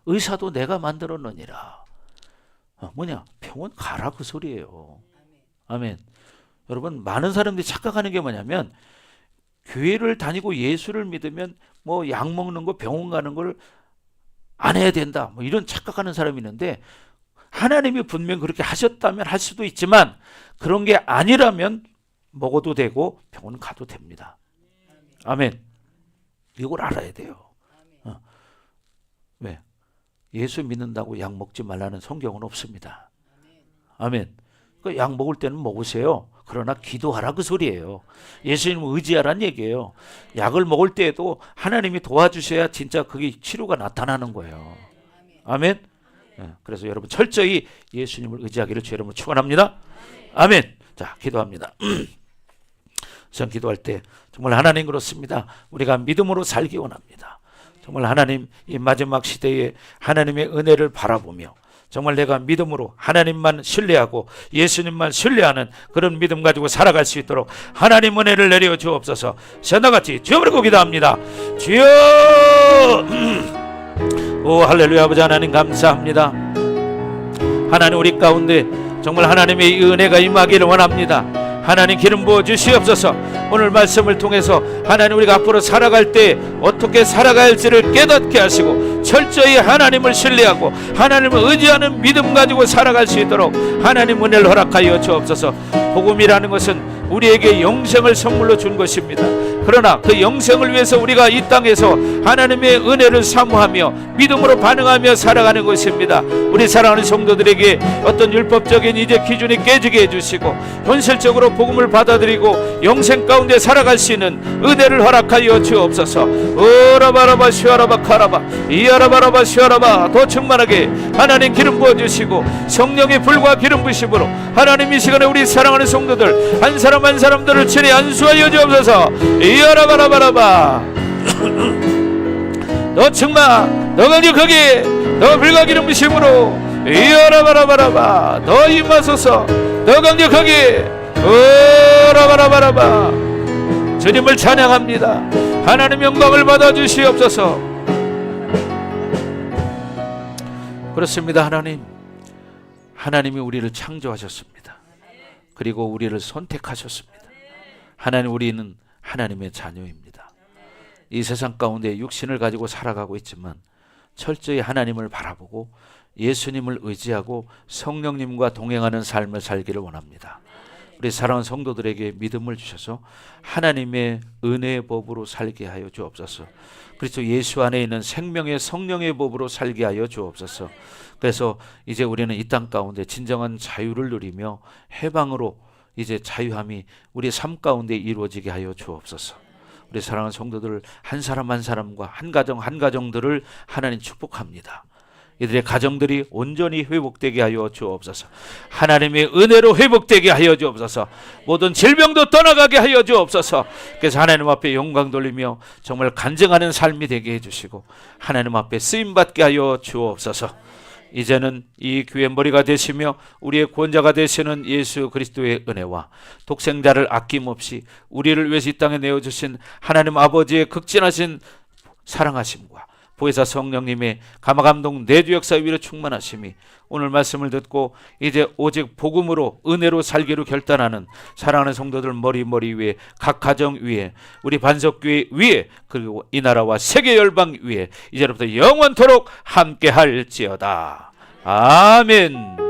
의사도 내가 만들었느니라. 뭐냐? 병원 가라 그 소리예요. 아멘. 여러분 많은 사람들이 착각하는 게 뭐냐면 교회를 다니고 예수를 믿으면 뭐 약 먹는 거 병원 가는 걸 안 해야 된다. 뭐 이런 착각하는 사람이 있는데 하나님이 분명 그렇게 하셨다면 할 수도 있지만 그런 게 아니라면 먹어도 되고 병원 가도 됩니다. 아멘. 이걸 알아야 돼요. 왜? 예수 믿는다고 약 먹지 말라는 성경은 없습니다. 아멘. 그 약 먹을 때는 먹으세요. 그러나 기도하라 그 소리예요. 예수님을 의지하라는 얘기예요. 약을 먹을 때에도 하나님이 도와주셔야 진짜 그게 치료가 나타나는 거예요. 아멘. 그래서 여러분 철저히 예수님을 의지하기를 주 여러분 축원합니다. 아멘. 자, 기도합니다. 전 기도할 때 정말 하나님 그렇습니다. 우리가 믿음으로 살기 원합니다. 정말 하나님 이 마지막 시대에 하나님의 은혜를 바라보며 정말 내가 믿음으로 하나님만 신뢰하고 예수님만 신뢰하는 그런 믿음 가지고 살아갈 수 있도록 하나님 은혜를 내려 주옵소서. 새나같이 주여버리고 기도합니다. 주여. 오 할렐루야. 아버지 하나님 감사합니다. 하나님 우리 가운데 정말 하나님의 이 은혜가 임하기를 원합니다. 하나님 기름 부어 주시옵소서. 오늘 말씀을 통해서 하나님 우리가 앞으로 살아갈 때 어떻게 살아가야 할지를 깨닫게 하시고 철저히 하나님을 신뢰하고 하나님을 의지하는 믿음 가지고 살아갈 수 있도록 하나님 은혜를 허락하여 주옵소서. 복음이라는 것은 우리에게 영생을 선물로 준 것입니다. 그러나 그 영생을 위해서 우리가 이 땅에서 하나님의 은혜를 사모하며 믿음으로 반응하며 살아가는 것입니다. 우리 사랑하는 성도들에게 어떤 율법적인 이제 기준이 깨지게 해주시고 현실적으로 복음을 받아들이고 영생 가운데 살아갈 수 있는 은혜를 허락하여 주옵소서. 오라바라바 슈아라바 카라바 이아라바라바 슈아라바 더 충만하게 하나님 기름 부어주시고 성령의 불과 기름 부심으로 하나님 이 시간에 우리 사랑하는 성도들 한 사람 한 사람들을 친히 안수하여 주옵소서. 이아라바라바라바 너 충만 너 강력하게 너 불과 기름 부심으로 이아라바라바라바 너 임하소서. 너 강력하게 오라바라바라바 주님을 찬양합니다. 하나님 영광을 받아 주시옵소서. 그렇습니다. 하나님이 우리를 창조하셨습니다. 그리고 우리를 선택하셨습니다. 하나님 우리는 하나님의 자녀입니다. 이 세상 가운데 육신을 가지고 살아가고 있지만 철저히 하나님을 바라보고 예수님을 의지하고 성령님과 동행하는 삶을 살기를 원합니다. 우리 사랑하는 성도들에게 믿음을 주셔서 하나님의 은혜의 법으로 살게 하여 주옵소서. 그리스도 예수 안에 있는 생명의 성령의 법으로 살게 하여 주옵소서. 그래서 이제 우리는 이 땅 가운데 진정한 자유를 누리며 해방으로 이제 자유함이 우리 삶 가운데 이루어지게 하여 주옵소서. 우리 사랑하는 성도들 한 사람 한 사람과 한 가정 한 가정들을 하나님 축복합니다. 이들의 가정들이 온전히 회복되게 하여 주옵소서. 하나님의 은혜로 회복되게 하여 주옵소서. 모든 질병도 떠나가게 하여 주옵소서. 그래서 하나님 앞에 영광 돌리며 정말 간증하는 삶이 되게 해주시고 하나님 앞에 쓰임받게 하여 주옵소서. 이제는 이 교회 머리가 되시며 우리의 구원자가 되시는 예수 그리스도의 은혜와 독생자를 아낌없이 우리를 위해서 이 땅에 내어주신 하나님 아버지의 극진하신 사랑하심과 보혜사 성령님의 감화감동 내주 역사 위로 충만하심이 오늘 말씀을 듣고 이제 오직 복음으로 은혜로 살기로 결단하는 사랑하는 성도들 머리 위에 각 가정 위에 우리 반석교회 위에 그리고 이 나라와 세계 열방 위에 이제부터 영원토록 함께 할지어다. 아멘.